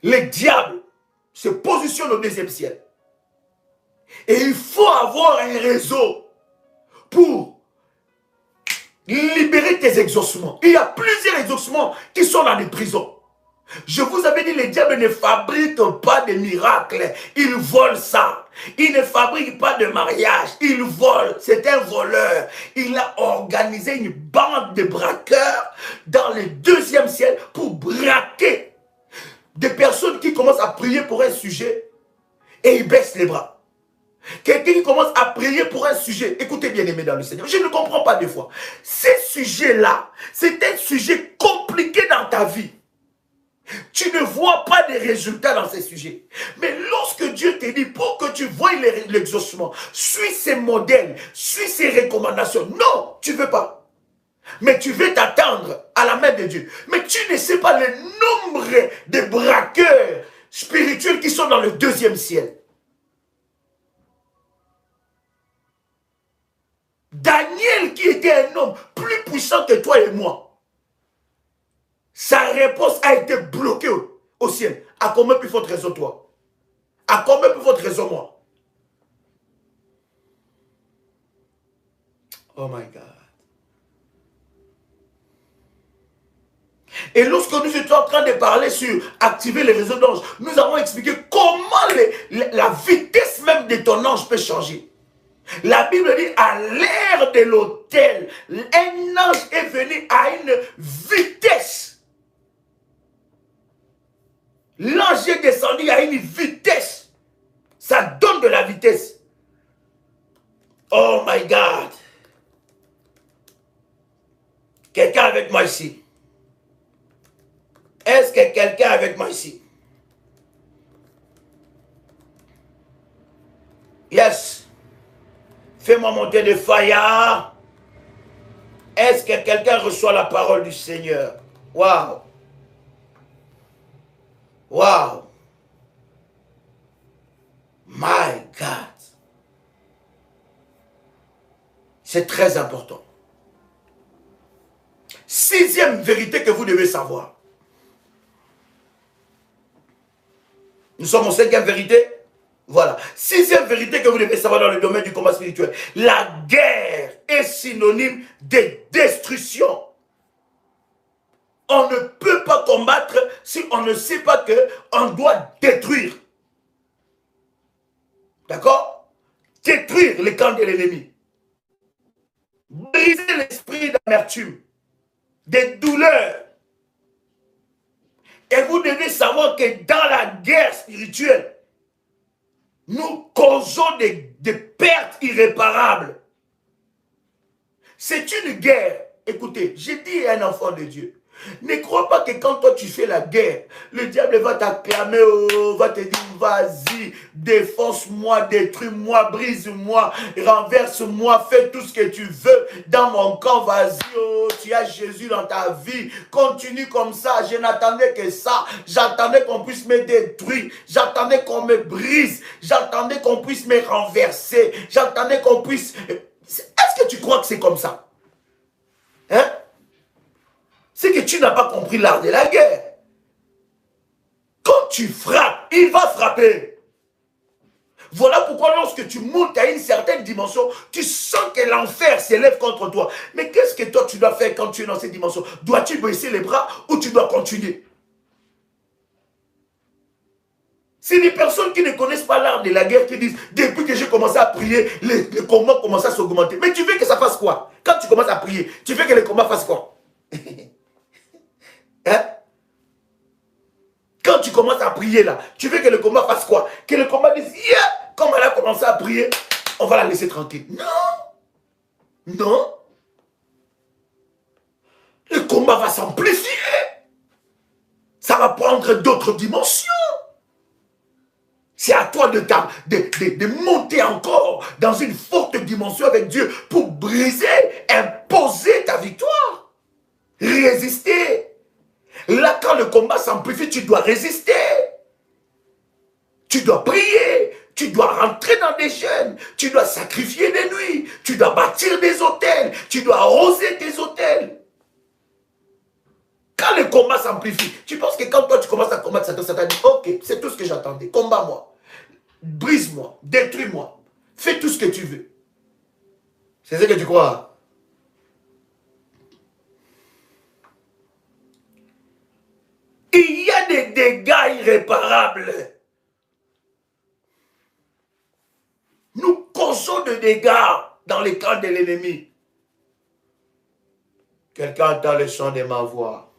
les diables se positionnent au deuxième ciel. Et il faut avoir un réseau pour libérer tes exaucements. Il y a plusieurs exaucements qui sont dans les prisons. Je vous avais dit, les diables ne fabriquent pas de miracles. Ils volent ça. Il ne fabrique pas de mariage. Il vole. C'est un voleur. Il a organisé une bande de braqueurs dans le deuxième ciel pour braquer des personnes qui commencent à prier pour un sujet et ils baissent les bras. Quelqu'un qui commence à prier pour un sujet. Écoutez bien aimé dans le Seigneur. Je ne comprends pas des fois. Ces sujets-là, c'est un sujet compliqué dans ta vie. Tu ne vois pas de résultats dans ces sujets. Mais lorsque Dieu te dit, pour que tu voies l'exaucement, suis ces modèles, suis ces recommandations. Non, tu ne veux pas. Mais tu veux t'attendre à la main de Dieu. Mais tu ne sais pas le nombre de braqueurs spirituels qui sont dans le deuxième ciel. Daniel, qui était un homme plus puissant que toi et moi, sa réponse a été bloquée au ciel. À combien plus forte raison toi? À combien plus forte raison moi? Oh my God. Et lorsque nous étions en train de parler sur activer les réseaux d'anges, nous avons expliqué comment la vitesse même de ton ange peut changer. La Bible dit, à l'ère de l'autel, un ange est venu à une vitesse. L'ange est descendu à une vitesse. Ça donne de la vitesse. Oh my God. Quelqu'un avec moi ici? Est-ce que quelqu'un avec moi ici? Yes. Fais-moi monter de fire. Est-ce que quelqu'un reçoit la parole du Seigneur? Waouh. Waouh. My God. C'est très important. Sixième vérité que vous devez savoir. Nous sommes en cinquième vérité. Voilà. Sixième vérité que vous devez savoir dans le domaine du combat spirituel. La guerre est synonyme de destruction. On ne peut pas combattre si on ne sait pas qu'on doit détruire. D'accord? Détruire les camps de l'ennemi. Briser l'esprit d'amertume, des douleurs. Et vous devez savoir que dans la guerre spirituelle, nous causons des pertes irréparables. C'est une guerre. Écoutez, j'ai dit à un enfant de Dieu, ne crois pas que quand toi tu fais la guerre, le diable va t'acclamer, va te dire, vas-y, défonce-moi, détruis-moi, brise-moi, renverse-moi, fais tout ce que tu veux dans mon camp, vas-y, tu as Jésus dans ta vie, continue comme ça, je n'attendais que ça, j'attendais qu'on puisse me détruire, j'attendais qu'on me brise, j'attendais qu'on puisse me renverser, j'attendais qu'on puisse... Est-ce que tu crois que c'est comme ça? Hein? C'est que tu n'as pas compris l'art de la guerre. Quand tu frappes, il va frapper. Voilà pourquoi lorsque tu montes à une certaine dimension, tu sens que l'enfer s'élève contre toi. Mais qu'est-ce que toi tu dois faire quand tu es dans cette dimension? Dois-tu baisser les bras ou tu dois continuer? C'est des personnes qui ne connaissent pas l'art de la guerre qui disent, depuis que j'ai commencé à prier, les combats commencent à s'augmenter. Mais tu veux que ça fasse quoi? Quand tu commences à prier, tu veux que les combats fassent quoi? Hein? Quand tu commences à prier là, tu veux que le combat fasse quoi? Que le combat dise, yeah! Comme elle a commencé à prier, on va la laisser tranquille. Non. Non. Le combat va s'amplifier. Ça va prendre d'autres dimensions. C'est à toi de monter encore dans une forte dimension avec Dieu pour briser, imposer ta victoire. Résister. Là, quand le combat s'amplifie, tu dois résister. Tu dois prier. Tu dois rentrer dans des jeûnes. Tu dois sacrifier des nuits. Tu dois bâtir des hôtels. Tu dois arroser tes hôtels. Quand le combat s'amplifie, tu penses que quand toi tu commences à combattre Satan, Satan dit, ok, c'est tout ce que j'attendais. Combat-moi. Brise-moi. Détruis-moi. Fais tout ce que tu veux. C'est ce que tu crois. Il y a des dégâts irréparables. Nous causons des dégâts dans les camps de l'ennemi. Quelqu'un entend le son de ma voix.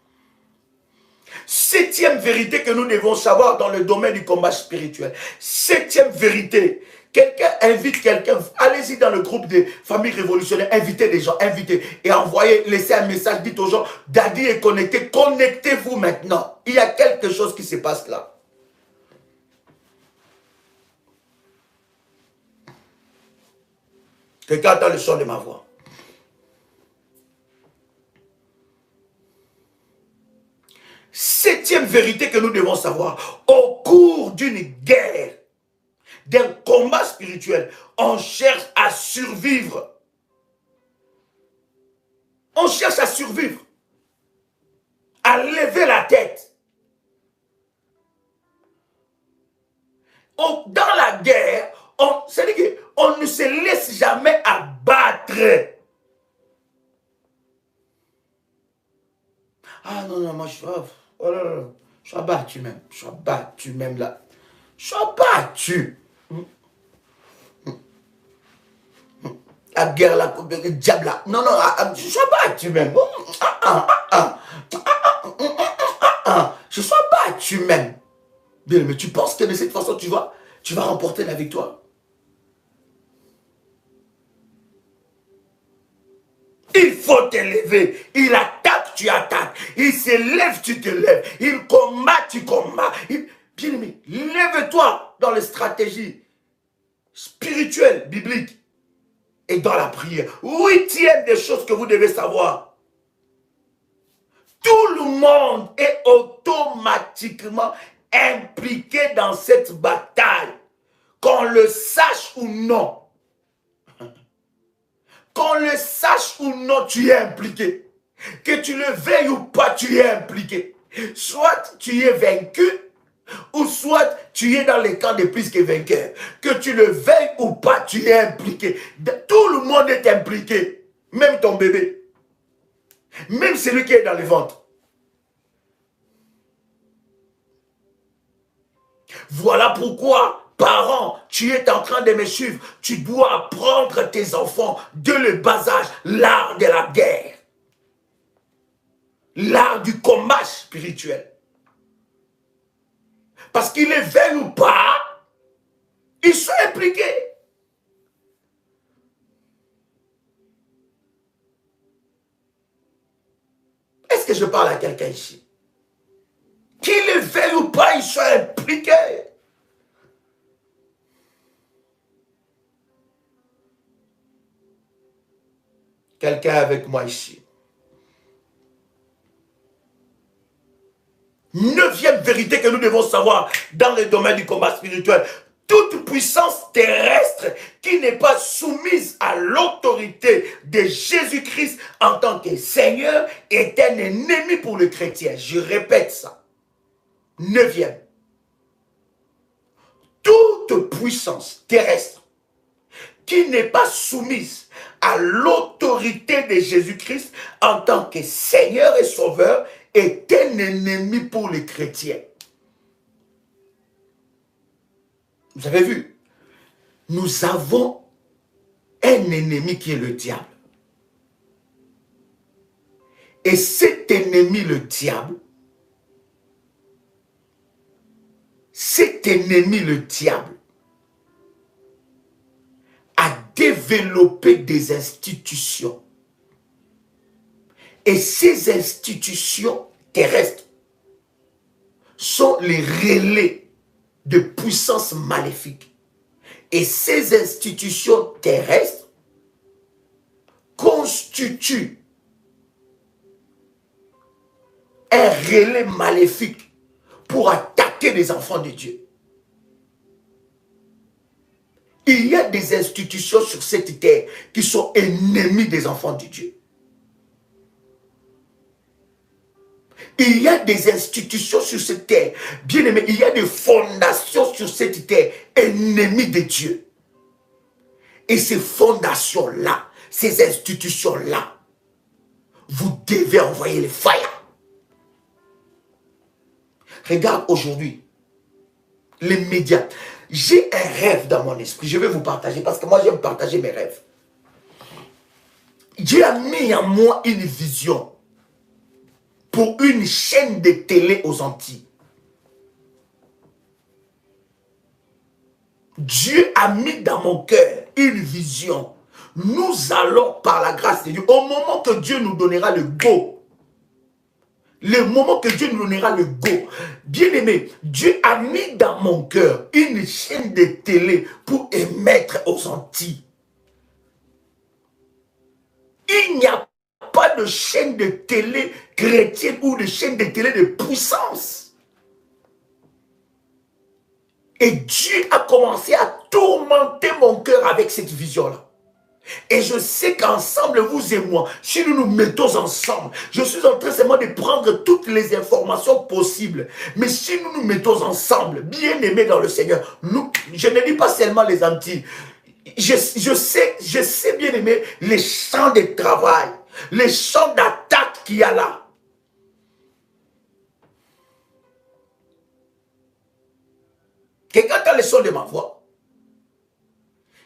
Septième vérité que nous devons savoir dans le domaine du combat spirituel. Septième vérité. Quelqu'un invite quelqu'un, allez-y dans le groupe des familles révolutionnaires, invitez des gens, invitez et envoyez, laissez un message, dites aux gens, Daddy est connecté, connectez-vous maintenant. Il y a quelque chose qui se passe là. Quelqu'un entend le son de ma voix. Septième vérité que nous devons savoir, au cours d'une guerre, d'un combat spirituel, on cherche à survivre. On cherche à survivre, à lever la tête. Dans la guerre, c'est-à-dire qu'on ne se laisse jamais abattre. Ah non, non, moi je suis... Oh là là, je suis abattu même. Je suis abattu même là. Je suis abattu. La guerre, le diable là. Non, non, je suis abattu même. Je suis abattu même. Bien, mais tu penses que de cette façon tu vas remporter la victoire? Il faut te lever. Il attaque, tu attaques. Il se lève, tu te lèves. Il combat, tu combats. Bien aimé, lève-toi dans les stratégies spirituelles, bibliques. et dans la prière. Huitième des choses que vous devez savoir. Tout le monde est automatiquement impliqué dans cette bataille. Qu'on le sache ou non. Qu'on le sache ou non, tu es impliqué. Que tu le veuilles ou pas, tu es impliqué. Soit tu es vaincu, ou soit tu es dans les camps des plus que vainqueurs. Que tu le veuilles ou pas, tu es impliqué. Tout le monde est impliqué. Même ton bébé. Même celui qui est dans le ventre. Voilà pourquoi, parents, tu es en train de me suivre. Tu dois apprendre à tes enfants de le bas âge l'art de la guerre. L'art du combat spirituel. Parce qu'il les veuille ou pas, ils sont impliqués. Est-ce que je parle à quelqu'un ici? Qu'ils les veuille ou pas, ils sont impliqués. Quelqu'un avec moi ici. Neuvième vérité que nous devons savoir dans le domaine du combat spirituel. Toute puissance terrestre qui n'est pas soumise à l'autorité de Jésus-Christ en tant que Seigneur est un ennemi pour le chrétien. Je répète ça. Neuvième. Toute puissance terrestre qui n'est pas soumise à l'autorité de Jésus-Christ en tant que Seigneur et Sauveur est un ennemi pour les chrétiens. Vous avez vu? Nous avons un ennemi qui est le diable. Et cet ennemi, le diable, a développé des institutions. Et ces institutions terrestres sont les relais de puissances maléfiques. Et ces institutions terrestres constituent un relais maléfique pour attaquer les enfants de Dieu. Il y a des institutions sur cette terre qui sont ennemies des enfants de Dieu. Il y a des institutions sur cette terre, bien aimé, il y a des fondations sur cette terre ennemies de Dieu. Et ces fondations-là, ces institutions-là, vous devez envoyer les fire. Regarde aujourd'hui, les médias. J'ai un rêve dans mon esprit, je vais vous partager parce que moi j'aime partager mes rêves. Dieu a mis en moi une vision pour une chaîne de télé aux Antilles. Dieu a mis dans mon cœur une vision. Nous allons, par la grâce de Dieu, au moment que Dieu nous donnera le go, le moment que Dieu nous donnera le go, bien aimé, Dieu a mis dans mon cœur une chaîne de télé pour émettre aux Antilles. Il n'y a pas de chaîne de télé chrétienne ou de chaîne de télé de puissance. Et Dieu a commencé à tourmenter mon cœur avec cette vision-là. Et je sais qu'ensemble, vous et moi, si nous nous mettons ensemble, je suis en train seulement de prendre toutes les informations possibles. Mais si nous nous mettons ensemble, bien aimés dans le Seigneur, je ne dis pas seulement les Antilles, je sais bien aimé les champs de travail, les champs d'attaque qu'il y a là. Quelqu'un entend le son de ma voix?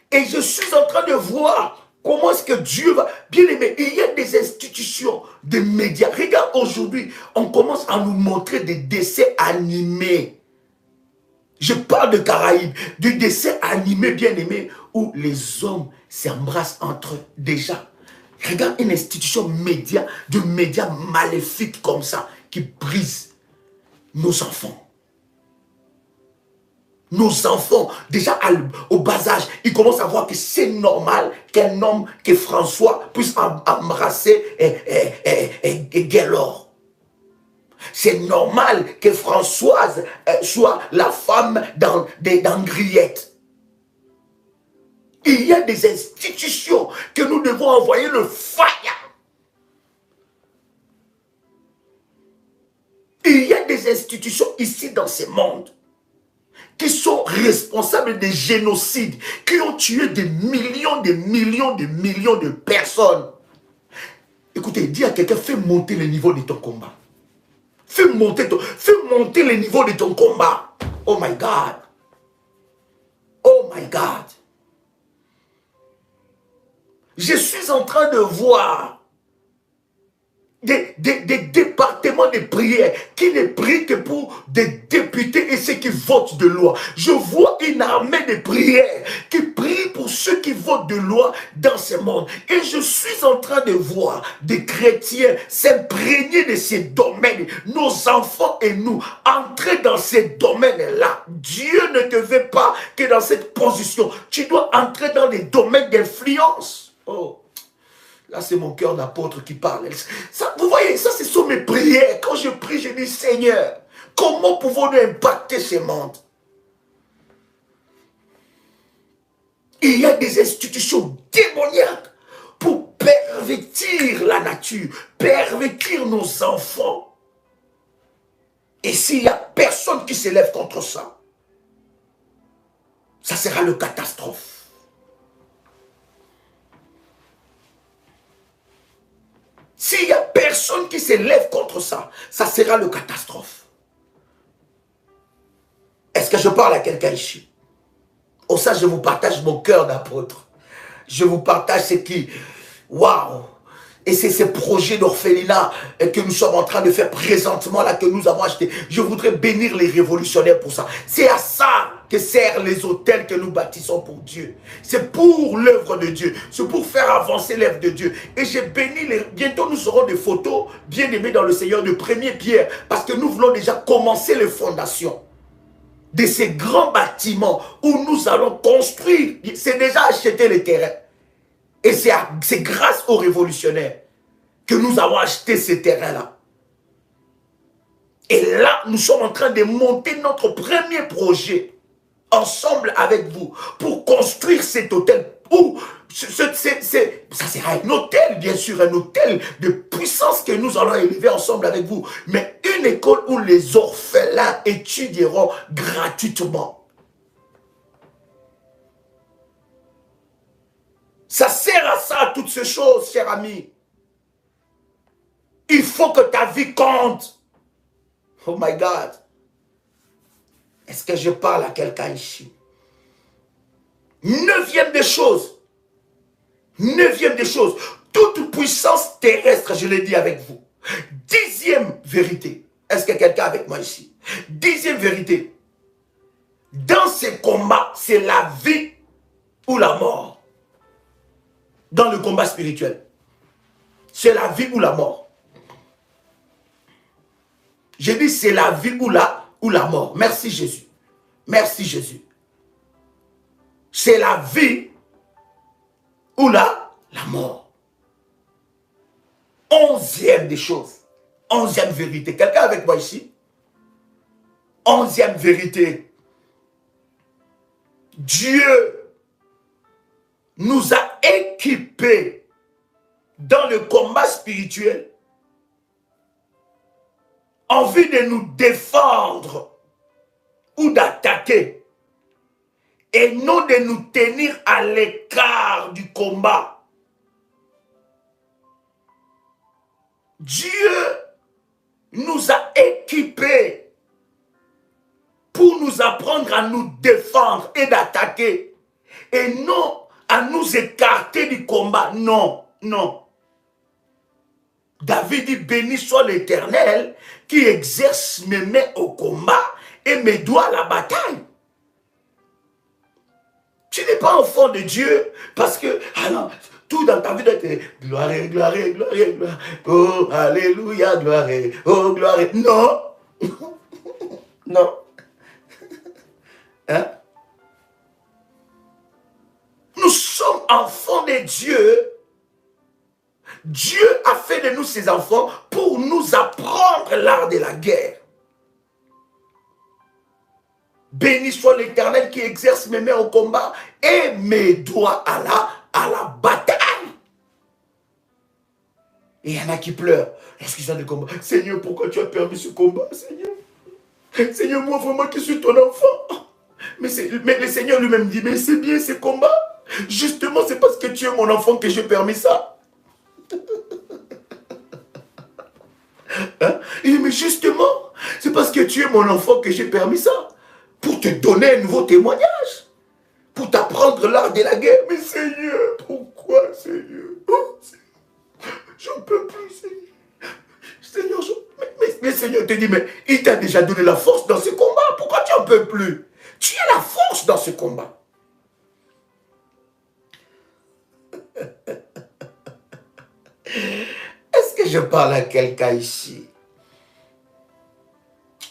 Et je suis en train de voir comment est-ce que Dieu va... Bien aimé, il y a des institutions, des médias. Regarde, aujourd'hui, on commence à nous montrer des dessins animés. Je parle de Caraïbes, du dessin animé, bien aimé, où les hommes s'embrassent entre eux déjà. Regarde une institution média, de médias maléfiques comme ça, qui brise nos enfants. Nos enfants, déjà au bas âge, ils commencent à voir que c'est normal qu'un homme, que François, puisse embrasser Gaylor. C'est normal que Françoise soit la femme d'Henriette. Il y a des institutions que nous devons envoyer le fire. Il y a des institutions ici dans ce monde qui sont responsables des génocides, qui ont tué des millions de personnes. Écoutez, dis à quelqu'un, fais monter le niveau de ton combat. Fais monter le niveau de ton combat. Oh my God. Oh my God. Je suis en train de voir des départements de prière qui ne prient que pour des députés et ceux qui votent de loi. Je vois une armée de prières qui prie pour ceux qui votent de loi dans ce monde. Et je suis en train de voir des chrétiens s'imprégner de ces domaines, nos enfants et nous, entrer dans ces domaines-là. Dieu ne te veut pas que dans cette position. Tu dois entrer dans les domaines d'influence. Oh. Là, c'est mon cœur d'apôtre qui parle. Ça, vous voyez, ça, ce sont mes prières. Quand je prie, je dis, Seigneur, comment pouvons-nous impacter ce monde? Il y a des institutions démoniaques pour pervertir la nature, pervertir nos enfants. Et s'il n'y a personne qui s'élève contre ça, ça sera le catastrophe. S'il n'y a personne qui s'élève contre ça, ça sera le catastrophe. Est-ce que je parle à quelqu'un ici? Oh, ça, je vous partage mon cœur d'apôtre. Je vous partage ce qui... Waouh! Et c'est ces projets d'orphelinat que nous sommes en train de faire présentement, là, que nous avons acheté. Je voudrais bénir les révolutionnaires pour ça. C'est à ça que servent les hôtels que nous bâtissons pour Dieu. C'est pour l'œuvre de Dieu. C'est pour faire avancer l'œuvre de Dieu. Et j'ai béni les... Bientôt, nous aurons des photos bien aimées dans le Seigneur de première pierre. Parce que nous voulons déjà commencer les fondations de ces grands bâtiments où nous allons construire. C'est déjà acheter les terrains. Et c'est grâce aux révolutionnaires que nous avons acheté ces terrains-là. Et là, nous sommes en train de monter notre premier projet ensemble avec vous pour construire cet hôtel. Ça sera un hôtel, bien sûr, un hôtel de puissance que nous allons élever ensemble avec vous. Mais une école où les orphelins étudieront gratuitement. Ça sert à ça, toutes ces choses, cher ami. Il faut que ta vie compte. Oh my God. Est-ce que je parle à quelqu'un ici? Neuvième des choses. Neuvième des choses. Toute puissance terrestre, je l'ai dit avec vous. Dixième vérité. Est-ce que quelqu'un est avec moi ici? Dixième vérité. Dans ces combats, c'est la vie ou la mort. Dans le combat spirituel. C'est la vie ou la mort. J'ai dit c'est la vie ou la mort. Merci Jésus. Merci Jésus. C'est la vie ou la mort. Onzième des choses. Onzième vérité. Quelqu'un avec moi ici? Onzième vérité. Dieu nous a équipés dans le combat spirituel en vue de nous défendre ou d'attaquer et non de nous tenir à l'écart du combat. Dieu nous a équipés pour nous apprendre à nous défendre et d'attaquer et non à nous écarter du combat. Non, non. David dit, béni soit l'Éternel qui exerce mes mains au combat et mes doigts à la bataille. Tu n'es pas enfant de Dieu parce que, ah non, tout dans ta vie doit être gloire, gloire, gloire, gloire. Oh, alléluia, gloire, oh, gloire. Non, non. Hein? Nous sommes enfants de Dieu. Dieu a fait de nous ses enfants pour nous apprendre l'art de la guerre. Béni soit l'Éternel qui exerce mes mains au combat et mes doigts à la bataille. Et il y en a qui pleurent lorsqu'ils sont des combats. Seigneur, pourquoi tu as permis ce combat, Seigneur? Seigneur, moi vraiment qui suis ton enfant. Mais le Seigneur lui-même dit, mais c'est bien ces combats. Justement, c'est parce que tu es mon enfant que j'ai permis ça. Hein? Il dit, mais justement, c'est parce que tu es mon enfant que j'ai permis ça. Pour te donner un nouveau témoignage. Pour t'apprendre l'art de la guerre. Mais Seigneur, pourquoi, Seigneur? Oh, j'en peux plus, Seigneur. Seigneur, mais Seigneur te dit, mais il t'a déjà donné la force dans ce combat. Pourquoi tu n'en peux plus? Tu as la force dans ce combat. Est-ce que je parle à quelqu'un ici?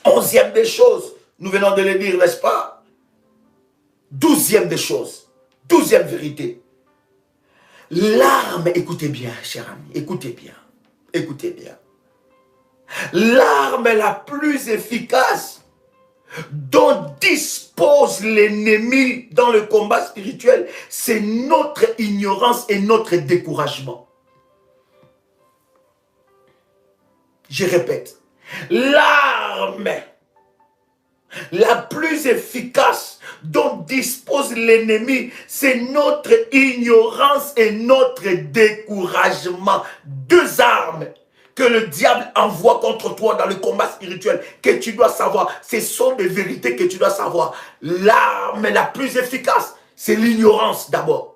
11e des choses. Nous venons de le dire, n'est-ce pas? 12e des choses. 12e vérité. L'arme, écoutez bien, cher ami, écoutez bien. Écoutez bien. L'arme la plus efficace dont dispose l'ennemi dans le combat spirituel, c'est notre ignorance et notre découragement. Je répète. L'arme la plus efficace dont dispose l'ennemi, c'est notre ignorance et notre découragement. Deux armes que le diable envoie contre toi dans le combat spirituel, que tu dois savoir. Ce sont des vérités que tu dois savoir. L'arme la plus efficace, c'est l'ignorance d'abord.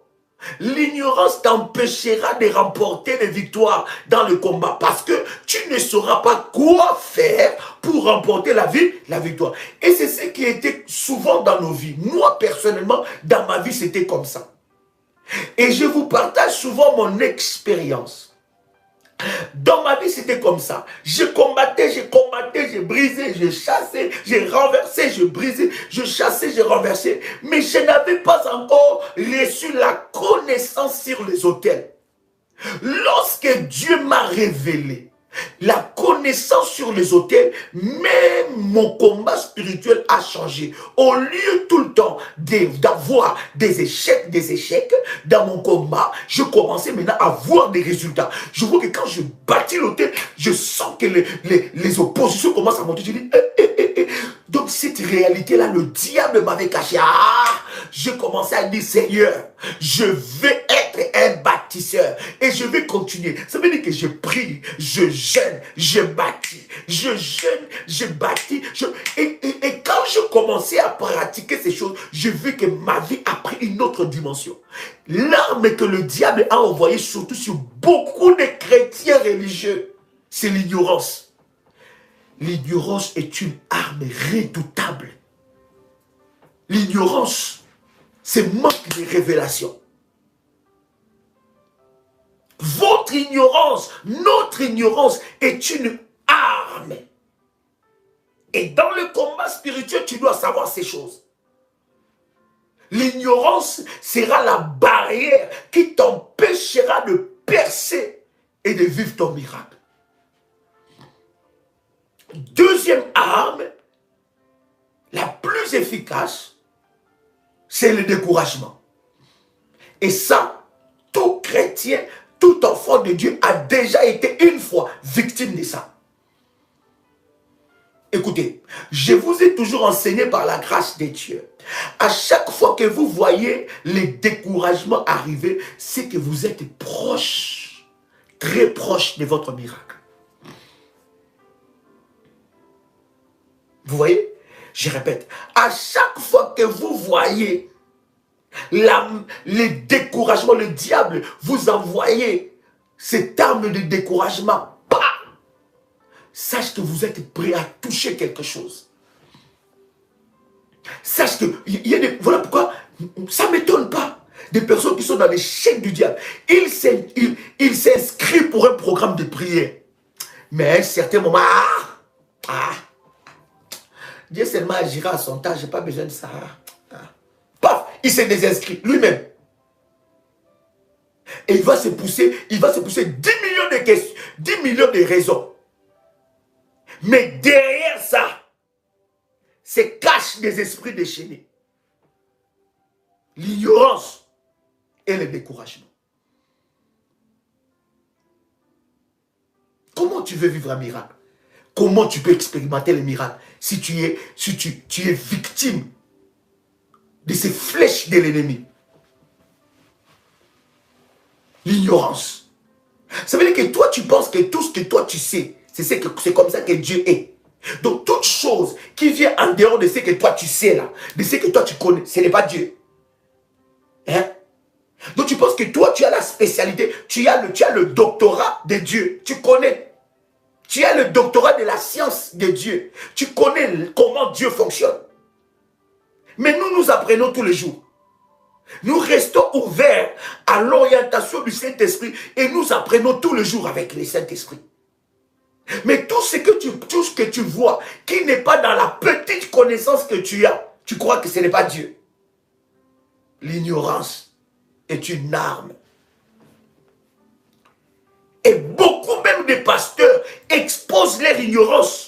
L'ignorance t'empêchera de remporter des victoires dans le combat parce que tu ne sauras pas quoi faire pour remporter la victoire. Et c'est ce qui était souvent dans nos vies. Moi, personnellement, dans ma vie, c'était comme ça. Et je vous partage souvent mon expérience. Dans ma vie, c'était comme ça. Je combattais, je brisais, je chassais, je renversais, je brisais, je chassais, je renversais. Mais je n'avais pas encore reçu la connaissance sur les autels. Lorsque Dieu m'a révélé la connaissance sur les autels, même mon combat spirituel a changé. Au lieu tout le temps d'avoir des échecs dans mon combat, je commençais maintenant à voir des résultats. Je vois que quand je bâtis l'autel, je sens que les oppositions commencent à monter. Je dis, donc cette réalité-là, le diable m'avait caché. Je commençais à dire, Seigneur, je vais être un bâtisseur et je vais continuer. Ça veut dire que je prie, je jeûne, je bâtis, je jeûne, je bâtis. Et quand je commençais à pratiquer ces choses, je vis que ma vie a pris une autre dimension. L'arme que le diable a envoyée surtout sur beaucoup de chrétiens religieux, c'est l'ignorance. L'ignorance est une arme redoutable. L'ignorance, c'est manque de révélation. Votre ignorance, notre ignorance est une arme. Et dans le combat spirituel, tu dois savoir ces choses. L'ignorance sera la barrière qui t'empêchera de percer et de vivre ton miracle. Deuxième arme, la plus efficace, c'est le découragement. Et ça, tout chrétien, tout enfant de Dieu a déjà été une fois victime de ça. Écoutez, je vous ai toujours enseigné par la grâce de Dieu. À chaque fois que vous voyez les découragements arriver, c'est que vous êtes proche, très proche de votre miracle. Vous voyez? Je répète, à chaque fois que vous voyez les découragements, le diable vous envoyez cette arme de découragement, sache que vous êtes prêt à toucher quelque chose. Sache que, voilà pourquoi, ça ne m'étonne pas, des personnes qui sont dans les chaînes du diable. Ils s'inscrivent pour un programme de prière. Mais à un certain moment, Dieu seulement agira à son temps, je n'ai pas besoin de ça. il s'est désinscrit lui-même. Et il va se pousser 10 millions de questions, 10 millions de raisons. Mais derrière ça, se cachent des esprits déchaînés. L'ignorance et le découragement. Comment tu veux vivre un miracle? Comment tu peux expérimenter le miracle si tu es victime de ces flèches de l'ennemi? L'ignorance. Ça veut dire que toi, tu penses que tout ce que toi, tu sais, c'est comme ça que Dieu est. Donc, toute chose qui vient en dehors de ce que toi, tu sais là, de ce que toi, tu connais, ce n'est pas Dieu. Hein? Donc, tu penses que toi, tu as la spécialité, tu as le doctorat de Dieu. Tu connais. Tu as le doctorat de la science de Dieu. Tu connais comment Dieu fonctionne. Mais nous apprenons tous les jours. Nous restons ouverts à l'orientation du Saint-Esprit et nous apprenons tous les jours avec le Saint-Esprit. Mais tout ce que tu vois qui n'est pas dans la petite connaissance que tu as, tu crois que ce n'est pas Dieu. L'ignorance est une arme. Et beaucoup même de pasteurs exposent leur ignorance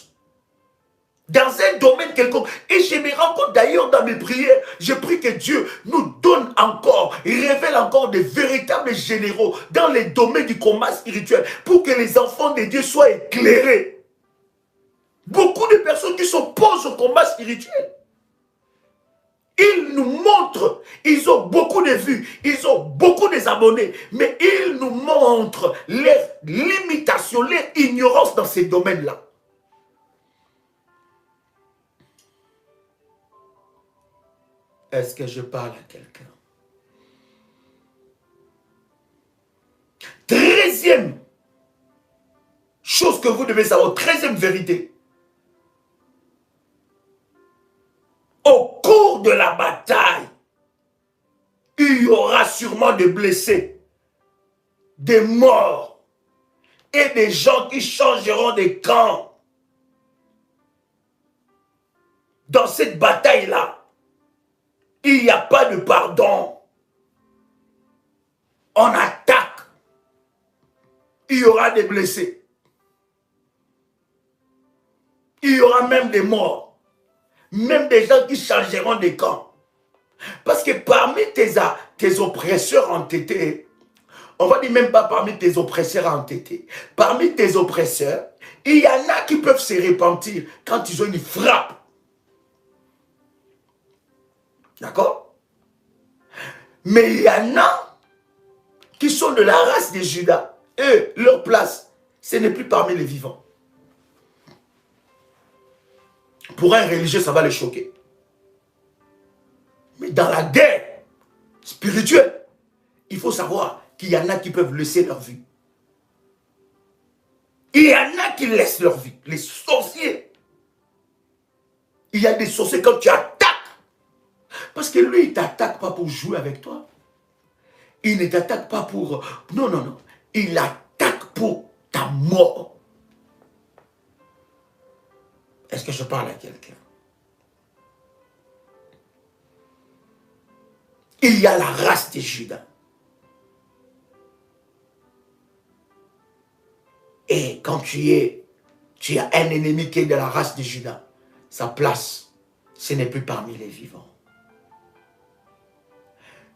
dans un domaine quelconque. Et je me rends compte d'ailleurs dans mes prières, je prie que Dieu nous donne encore, révèle encore de véritables généraux dans les domaines du combat spirituel pour que les enfants de Dieu soient éclairés. Beaucoup de personnes qui s'opposent au combat spirituel, ils nous montrent, ils ont beaucoup de vues, ils ont beaucoup d'abonnés, mais ils nous montrent leur limitation, leur ignorance dans ces domaines-là. Est-ce que je parle à quelqu'un? 13e chose que vous devez savoir, 13e vérité. Au cours de la bataille, il y aura sûrement des blessés, des morts et des gens qui changeront de camp. Dans cette bataille-là, il n'y a pas de pardon. On attaque. Il y aura des blessés. Il y aura même des morts. Même des gens qui changeront de camp. Parce que parmi tes oppresseurs entêtés, on va dire même pas parmi tes oppresseurs entêtés, parmi tes oppresseurs, il y en a qui peuvent se repentir quand ils ont une frappe. D'accord? Mais il y en a qui sont de la race de Judas. Eux, leur place, ce n'est plus parmi les vivants. Pour un religieux, ça va le choquer. Mais dans la guerre spirituelle, il faut savoir qu'il y en a qui peuvent laisser leur vie. Il y en a qui laissent leur vie. Les sorciers. Il y a des sorciers quand tu attaques. Parce que lui, il ne t'attaque pas pour jouer avec toi. Il ne t'attaque pas pour... Non, non, non. Il attaque pour ta mort. Est-ce que je parle à quelqu'un? Il y a la race de Judas. Et quand tu as un ennemi qui est de la race de Judas, sa place, ce n'est plus parmi les vivants.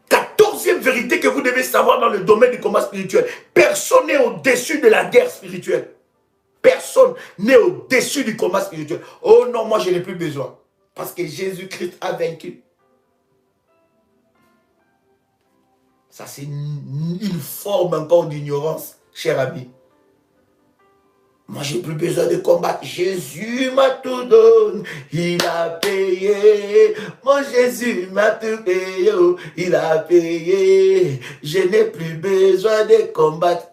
14e vérité que vous devez savoir dans le domaine du combat spirituel. Personne n'est au-dessus de la guerre spirituelle. Personne n'est au-dessus du combat spirituel. Oh non, moi je n'ai plus besoin. Parce que Jésus-Christ a vaincu. Ça c'est une forme encore d'ignorance, cher ami. Moi, j'ai plus besoin de combattre. Jésus m'a tout donné, il a payé. Mon Jésus m'a tout payé, il a payé. Je n'ai plus besoin de combattre.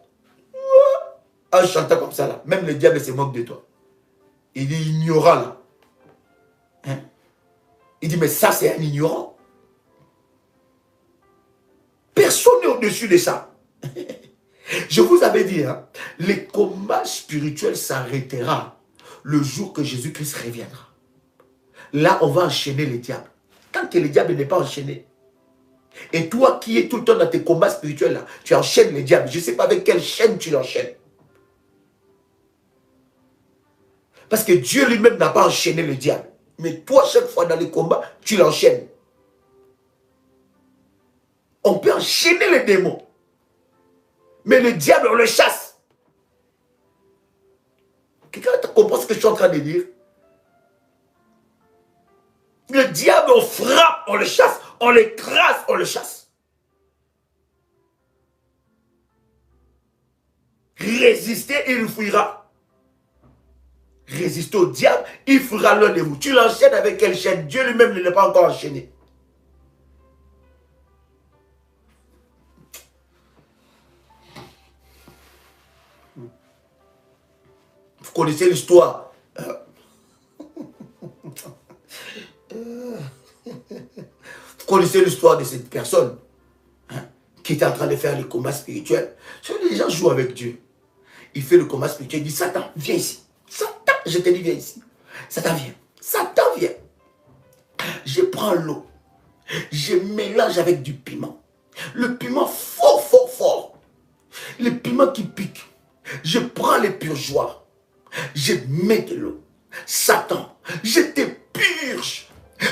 En chantant comme ça, là, même le diable se moque de toi. Il est ignorant, là. Hein? Il dit, mais ça, c'est un ignorant. Personne n'est au-dessus de ça. Je vous avais dit, hein, le combat spirituel s'arrêtera le jour que Jésus-Christ reviendra. Là, on va enchaîner les diables. Tant que le diable n'est pas enchaîné, Et toi qui es tout le temps dans tes combats spirituels, là, tu enchaînes les diables. Je ne sais pas avec quelle chaîne tu l'enchaînes. Parce que Dieu lui-même n'a pas enchaîné le diable. Mais toi, chaque fois dans les combats, tu l'enchaînes. On peut enchaîner les démons. Mais le diable, on le chasse. Quelqu'un comprend ce que je suis en train de dire? Le diable, on frappe, on le chasse. On l'écrase, on le chasse. Résistez, il fuira. Résistez au diable, il fuira l'un de vous. Tu l'enchaînes avec quelle chaîne? Dieu lui-même ne l'a pas encore enchaîné. Vous connaissez l'histoire. Vous connaissez l'histoire de cette personne qui était en train de faire le combat spirituel. Les gens jouent avec Dieu. Il fait le combat spirituel, il dit, Satan, viens ici. Satan, je te dis, viens ici. Satan, viens. Satan, viens. Je prends l'eau. Je mélange avec du piment. Le piment fort, fort, fort. Le piment qui pique. Je prends les purgeoirs. Je mets de l'eau. Satan, je te purge.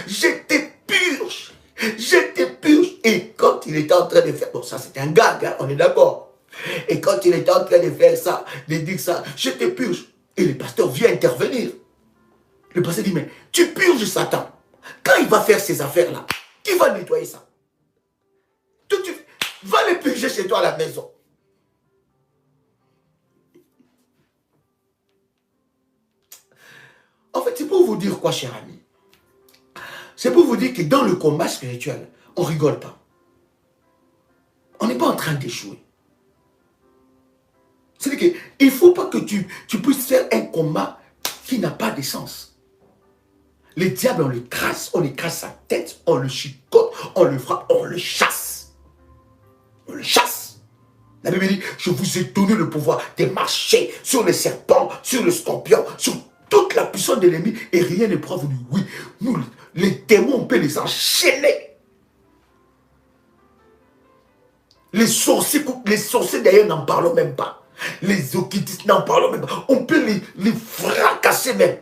Je te purge. Je te purge. Et quand il était en train de faire... Bon, ça c'est un gag, hein, on est d'accord. Et quand il était en train de faire ça, de dire ça, je te purge. Et le pasteur vient intervenir. Le pasteur dit, mais tu purges Satan. Quand il va faire ces affaires-là, qui va nettoyer ça? Tu vas les purger chez toi à la maison. En fait, c'est pour vous dire quoi, cher ami? C'est pour vous dire que dans le combat spirituel, on ne rigole pas. On n'est pas en train d'échouer. C'est-à-dire qu'il ne faut pas que tu puisses faire un combat qui n'a pas de sens. Le diable, on l'écrase sa tête, on le chicote, on le frappe, on le chasse. On le chasse. La Bible dit, je vous ai donné le pouvoir de marcher sur les serpents, sur le scorpion, sur toute la puissance de l'ennemi, et rien ne pourra vous dire, oui, nous, les démons, on peut les enchaîner. Les sorciers d'ailleurs, n'en parlons même pas. Les occultistes, n'en parlons même pas. On peut les fracasser même.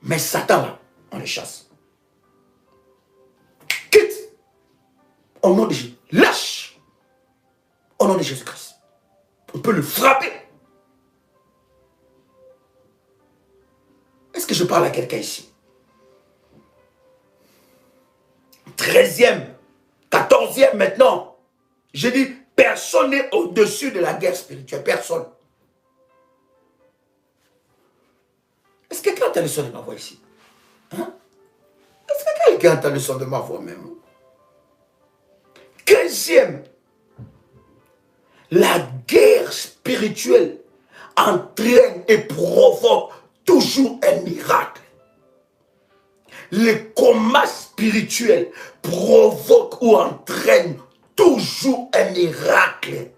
Mais Satan, là, on les chasse. Quitte. Au nom de Jésus. Lâche. Au nom de Jésus-Christ. On peut le frapper. Est-ce que je parle à quelqu'un ici? 13e, 14e maintenant. J'ai dit, personne n'est au-dessus de la guerre spirituelle. Personne. Est-ce que quelqu'un entend le son de ma voix ici? Hein? Est-ce que quelqu'un entend le son de ma voix même? 15e. La guerre spirituelle entraîne et provoque toujours un miracle. Le combat spirituel provoque ou entraîne toujours un miracle.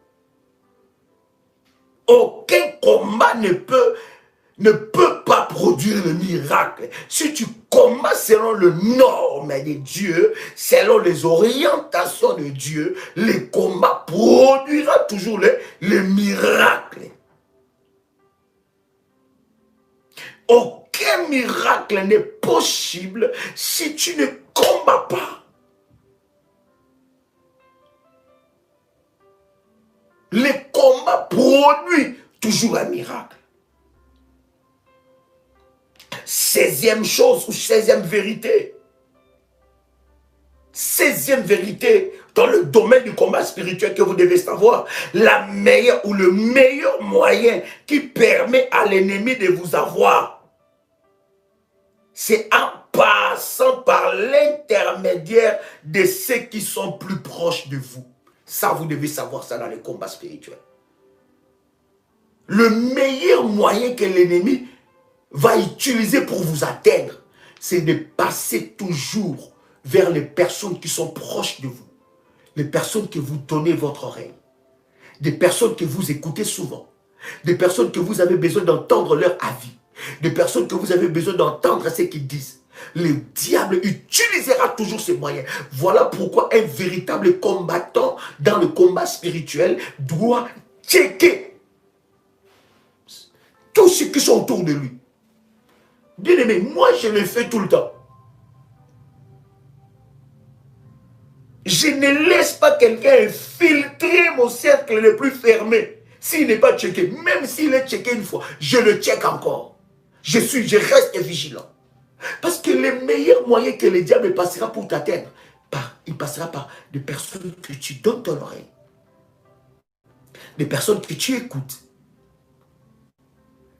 Aucun combat ne peut pas produire le miracle. Si tu combats selon le norme de Dieu, selon les orientations de Dieu, le combat produira toujours le miracle. Aucun miracle n'est possible si tu ne combats pas. Le combat produit toujours un miracle. 16e chose ou 16e vérité. 16e vérité dans le domaine du combat spirituel que vous devez savoir. La meilleure ou le meilleur moyen qui permet à l'ennemi de vous avoir, c'est en passant par l'intermédiaire de ceux qui sont plus proches de vous. Ça, vous devez savoir ça dans les combats spirituels. Le meilleur moyen que l'ennemi va utiliser pour vous atteindre, c'est de passer toujours vers les personnes qui sont proches de vous. Les personnes que vous donnez votre oreille. Des personnes que vous écoutez souvent. Des personnes que vous avez besoin d'entendre leur avis. Des personnes que vous avez besoin d'entendre ce qu'ils disent. Le diable utilisera toujours ces moyens. Voilà pourquoi un véritable combattant dans le combat spirituel doit checker tous ceux qui sont autour de lui. Bien aimé, moi je le fais tout le temps. Je ne laisse pas quelqu'un filtrer mon cercle le plus fermé. S'il n'est pas checké, même s'il est checké une fois, je le check encore. Je reste vigilant. Parce que le meilleur moyen que le diable passera pour t'atteindre, il passera par des personnes que tu donnes ton oreille. Des personnes que tu écoutes.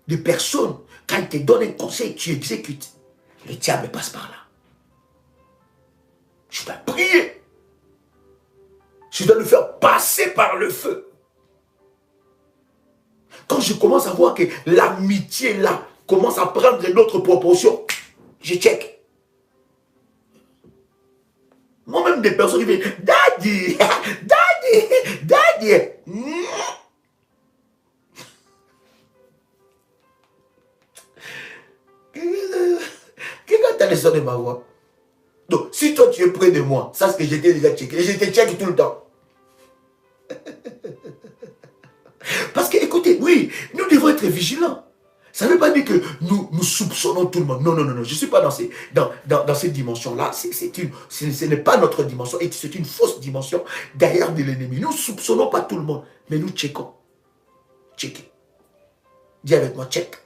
Des personnes, quand il te donne un conseil, tu exécutes. Le diable passe par là. Je dois prier. Je dois le faire passer par le feu. Quand je commence à voir que l'amitié là commence à prendre une autre proportion, je check. Moi-même, des personnes qui viennent, Daddy, Daddy, Daddy. Quelqu'un t'a laissé de ma voix. Donc, si toi tu es près de moi, ça c'est que j'étais déjà checké. Et je te check tout le temps. Parce que, écoutez, oui, nous devons être vigilants. Ça ne veut pas dire que nous soupçonnons tout le monde. Non, non, non, non. Je ne suis pas dans cette dimension-là. Ce n'est pas notre dimension. Et c'est une fausse dimension derrière de l'ennemi. Nous ne soupçonnons pas tout le monde. Mais nous checkons. Checker. Dis avec moi, check.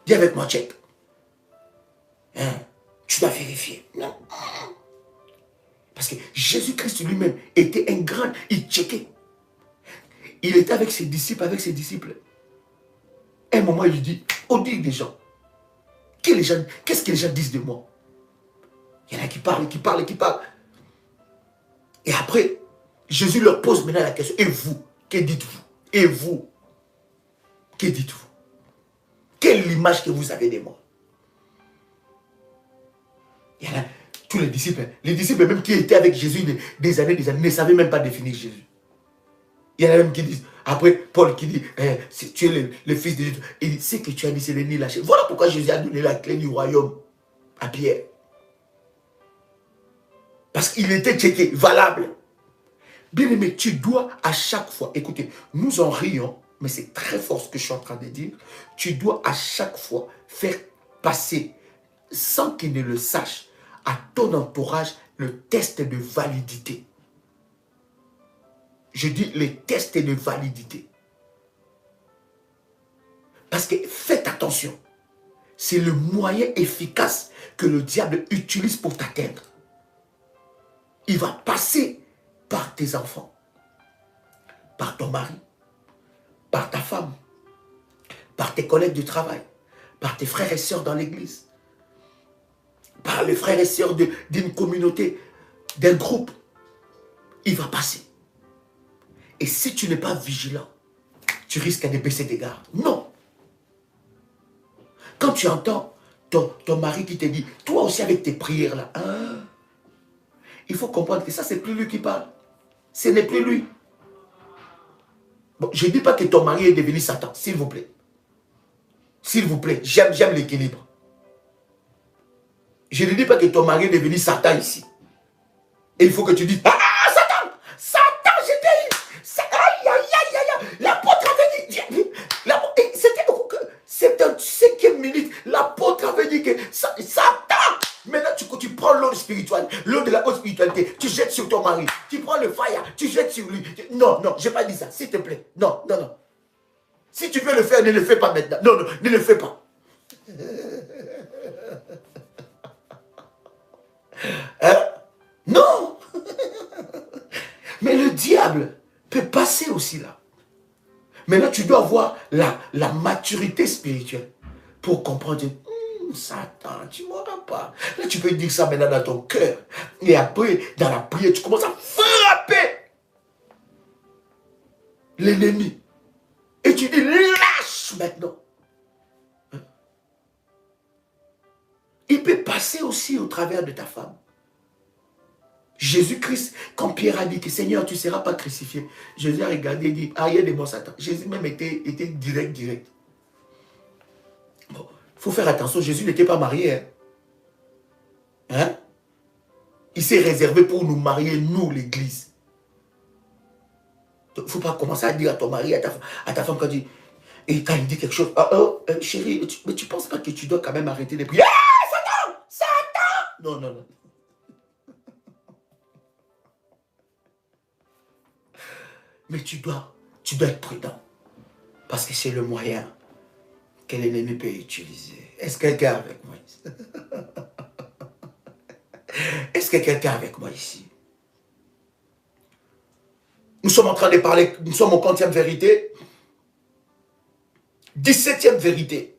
Dis avec moi, check. Hein? Tu dois vérifier. Non. Parce que Jésus-Christ lui-même était un grand, il checkait. Il était avec ses disciples, À un moment, il lui dit, on dit des gens, qu'est-ce que les gens disent de moi? Il y en a qui parlent. Et après, Jésus leur pose maintenant la question, et vous, que dites-vous? Et vous, que dites-vous? Quelle est l'image que vous avez de moi? Il y en a tous les disciples même qui étaient avec Jésus des années, ne savaient même pas définir Jésus. Il y en a même qui disent, après Paul qui dit, tu es le fils de Dieu. Il dit, c'est que tu as dit, c'est le nid lâché. Voilà pourquoi Jésus a donné la clé du royaume à Pierre. Parce qu'il était checké, valable. Bien aimé, tu dois à chaque fois, écoutez, nous en rions, mais c'est très fort ce que je suis en train de dire. Tu dois à chaque fois faire passer, sans qu'il ne le sache, à ton entourage le test de validité. Je dis les tests de validité. Parce que faites attention. C'est le moyen efficace que le diable utilise pour t'atteindre. Il va passer par tes enfants, par ton mari, par ta femme, par tes collègues de travail, par tes frères et sœurs dans l'église, par les frères et sœurs d'une communauté, d'un groupe. Il va passer. Et si tu n'es pas vigilant, tu risques de baisser tes gardes. Non. Quand tu entends ton mari qui te dit, toi aussi avec tes prières là, hein, il faut comprendre que ça, c'est plus lui qui parle. Ce n'est plus lui. Bon, je ne dis pas que ton mari est devenu Satan, s'il vous plaît. S'il vous plaît, j'aime l'équilibre. Je ne dis pas que ton mari est devenu Satan ici. Et il faut que tu dises, ah, Satan, Satan, j'étais eu. Aïe, aïe, aïe, aïe. L'apôtre avait dit, c'était en 5e minute, l'apôtre avait dit que Satan. Maintenant, tu prends l'eau spirituelle, l'eau de la haute spiritualité, tu jettes sur ton mari. Tu prends le fire, tu jettes sur lui. Non, non, je n'ai pas dit ça, s'il te plaît. Non, non, non. Si tu veux le faire, ne le fais pas maintenant. Non, non, ne le fais pas. Hein? Non. Mais le diable peut passer aussi là. Maintenant, tu dois avoir la maturité spirituelle pour comprendre. Satan, tu ne m'auras pas. Là, tu peux dire ça maintenant dans ton cœur. Et après, dans la prière, tu commences à frapper l'ennemi. Et tu dis, lâche maintenant. Il peut passer aussi au travers de ta femme. Jésus-Christ, quand Pierre a dit que Seigneur, tu ne seras pas crucifié, Jésus a regardé et dit, arrière de moi Satan. Jésus même était direct. Bon, faut faire attention, Jésus n'était pas marié. Hein? Hein? Il s'est réservé pour nous marier, nous, l'église. Il ne faut pas commencer à dire à ton mari, à ta femme, et quand il dit quelque chose, chérie, mais tu ne penses pas que tu dois quand même arrêter de prier? Ah, Satan! Satan! Non, non, non. Mais tu dois être prudent. Parce que c'est le moyen que l'ennemi peut utiliser. Est-ce que quelqu'un est avec moi ici? Est-ce que quelqu'un est avec moi ici? Nous sommes en train de parler, nous sommes au 40e vérité. 17e vérité.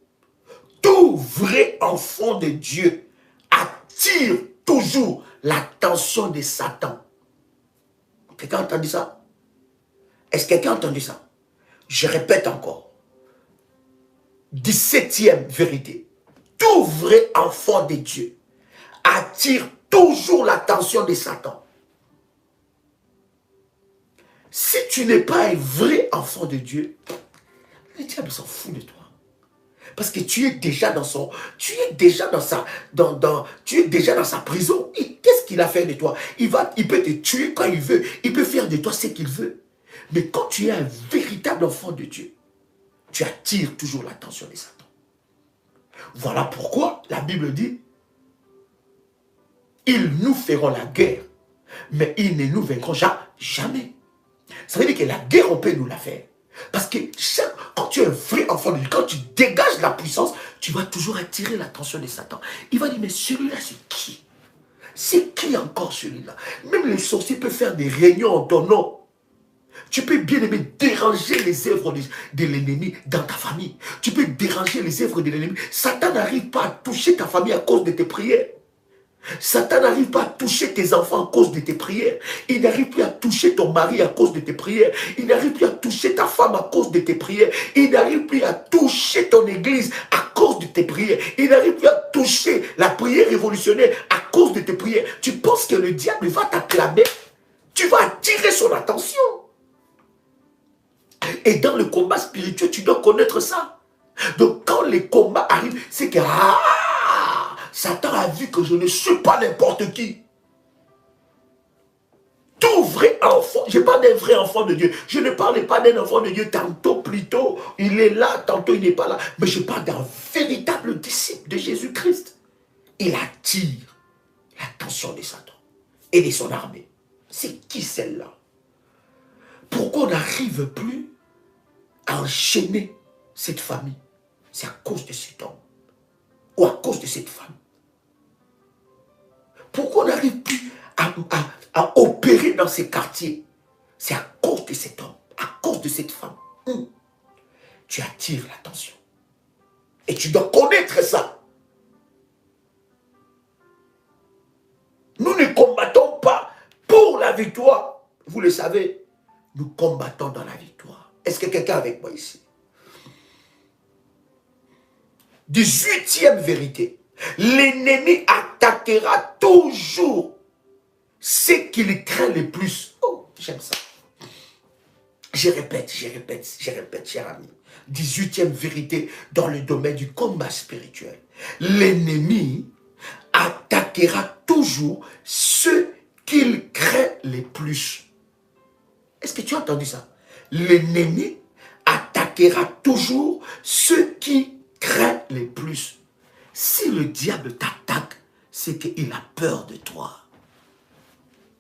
Tout vrai enfant de Dieu attire toujours l'attention de Satan. Quelqu'un a entendu ça? Est-ce que quelqu'un a entendu ça? Je répète encore. 17e vérité. Tout vrai enfant de Dieu attire toujours l'attention de Satan. Si tu n'es pas un vrai enfant de Dieu, le diable s'en fout de toi. Parce que tu es déjà dans sa prison. Qu'est-ce qu'il a fait de toi? Il peut te tuer quand il veut. Il peut faire de toi ce qu'il veut. Mais quand tu es un véritable enfant de Dieu, tu attires toujours l'attention de Satan. Voilà pourquoi la Bible dit, ils nous feront la guerre, mais ils ne nous vaincront jamais. Ça veut dire que la guerre, on peut nous la faire. Parce que quand tu es un vrai enfant de Dieu, quand tu dégages la puissance, tu vas toujours attirer l'attention de Satan. Il va dire, mais celui-là, c'est qui? C'est qui encore celui-là? Même les sorciers peuvent faire des réunions en ton nom. Tu peux bien aimer déranger les œuvres de l'ennemi dans ta famille. Tu peux déranger les œuvres de l'ennemi. Satan n'arrive pas à toucher ta famille à cause de tes prières. Satan n'arrive pas à toucher tes enfants à cause de tes prières. Il n'arrive plus à toucher ton mari à cause de tes prières. Il n'arrive plus à toucher ta femme à cause de tes prières. Il n'arrive plus à toucher ton église à cause de tes prières. Il n'arrive plus à toucher la prière révolutionnaire à cause de tes prières. Tu penses que le diable va t'acclamer? Tu vas attirer son attention. Et dans le combat spirituel, tu dois connaître ça. Donc quand les combats arrivent, c'est que Satan a vu que je ne suis pas n'importe qui. Tout vrai enfant, je parle d'un vrai enfant de Dieu. Je ne parle pas d'un enfant de Dieu, tantôt plutôt, il est là, tantôt il n'est pas là. Mais je parle d'un véritable disciple de Jésus-Christ. Il attire l'attention de Satan et de son armée. C'est qui celle-là? Pourquoi on n'arrive plus à enchaîner cette famille? C'est à cause de cet homme ou à cause de cette femme. Pourquoi on n'arrive plus à opérer dans ces quartiers? C'est à cause de cet homme, à cause de cette femme. Tu attires l'attention. Et tu dois connaître ça. Nous ne combattons pas pour la victoire. Vous le savez, nous combattons dans la victoire. Est-ce que quelqu'un est avec moi ici? 18e vérité. L'ennemi attaquera toujours ce qu'il craint le plus. Oh, j'aime ça. Je répète, cher ami. 18e vérité dans le domaine du combat spirituel. L'ennemi attaquera toujours ce qu'il craint le plus. Est-ce que tu as entendu ça? L'ennemi attaquera toujours ce qui craint le plus. Si le diable t'attaque, c'est qu'il a peur de toi.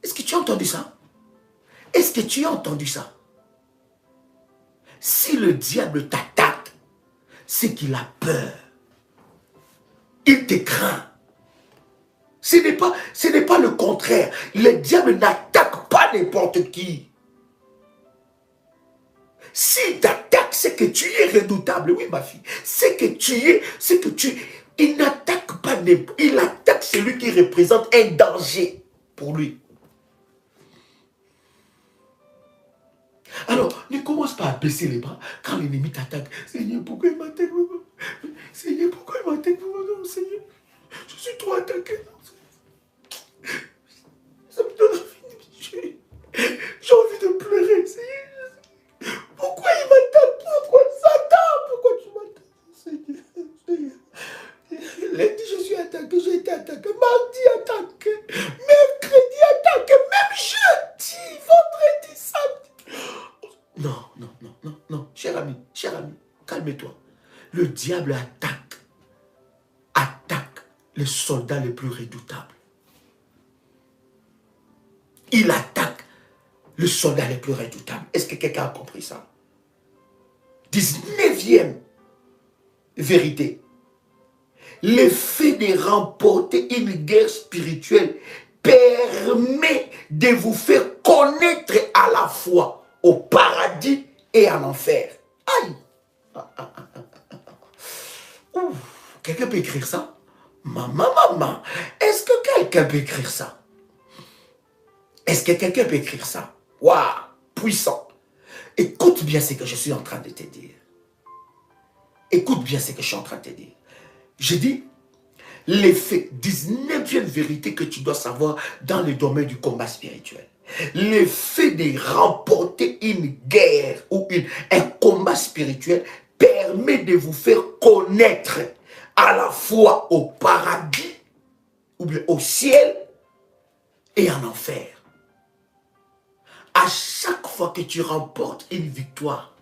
Est-ce que tu as entendu ça? Est-ce que tu as entendu ça? Si le diable t'attaque, c'est qu'il a peur. Il te craint. Ce n'est pas le contraire. Le diable n'attaque pas n'importe qui. S'il t'attaque, c'est que tu es redoutable. Oui, ma fille. Il n'attaque pas n'importe qui. Il attaque celui qui représente un danger pour lui. Alors, ne commence pas à baisser les bras quand l'ennemi t'attaque. Seigneur, pourquoi il m'attaque? Seigneur, pourquoi il m'attaque? Non, Seigneur, je suis trop attaqué. Ça me donne envie. J'ai envie de pleurer, Seigneur. Pourquoi il m'attaque? Pourquoi Satan? Pourquoi tu m'attaques, Seigneur? calme-toi. Le diable attaque les soldats les plus redoutables. Il attaque les soldats les plus redoutables. Est-ce que quelqu'un a compris ça? 19e vérité. L'effet de remporter une guerre spirituelle permet de vous faire connaître à la fois au paradis et en enfer. Aïe! Quelqu'un peut écrire ça? Maman, est-ce que quelqu'un peut écrire ça? Est-ce que quelqu'un peut écrire ça? Waouh! Puissant! Écoute bien ce que je suis en train de te dire. Écoute bien ce que je suis en train de te dire. Je dis, l'effet, 19e vérité que tu dois savoir dans le domaine du combat spirituel. L'effet de remporter une guerre ou un combat spirituel permet de vous faire connaître à la fois au paradis, ou bien au ciel et en enfer. À chaque fois que tu remportes une victoire,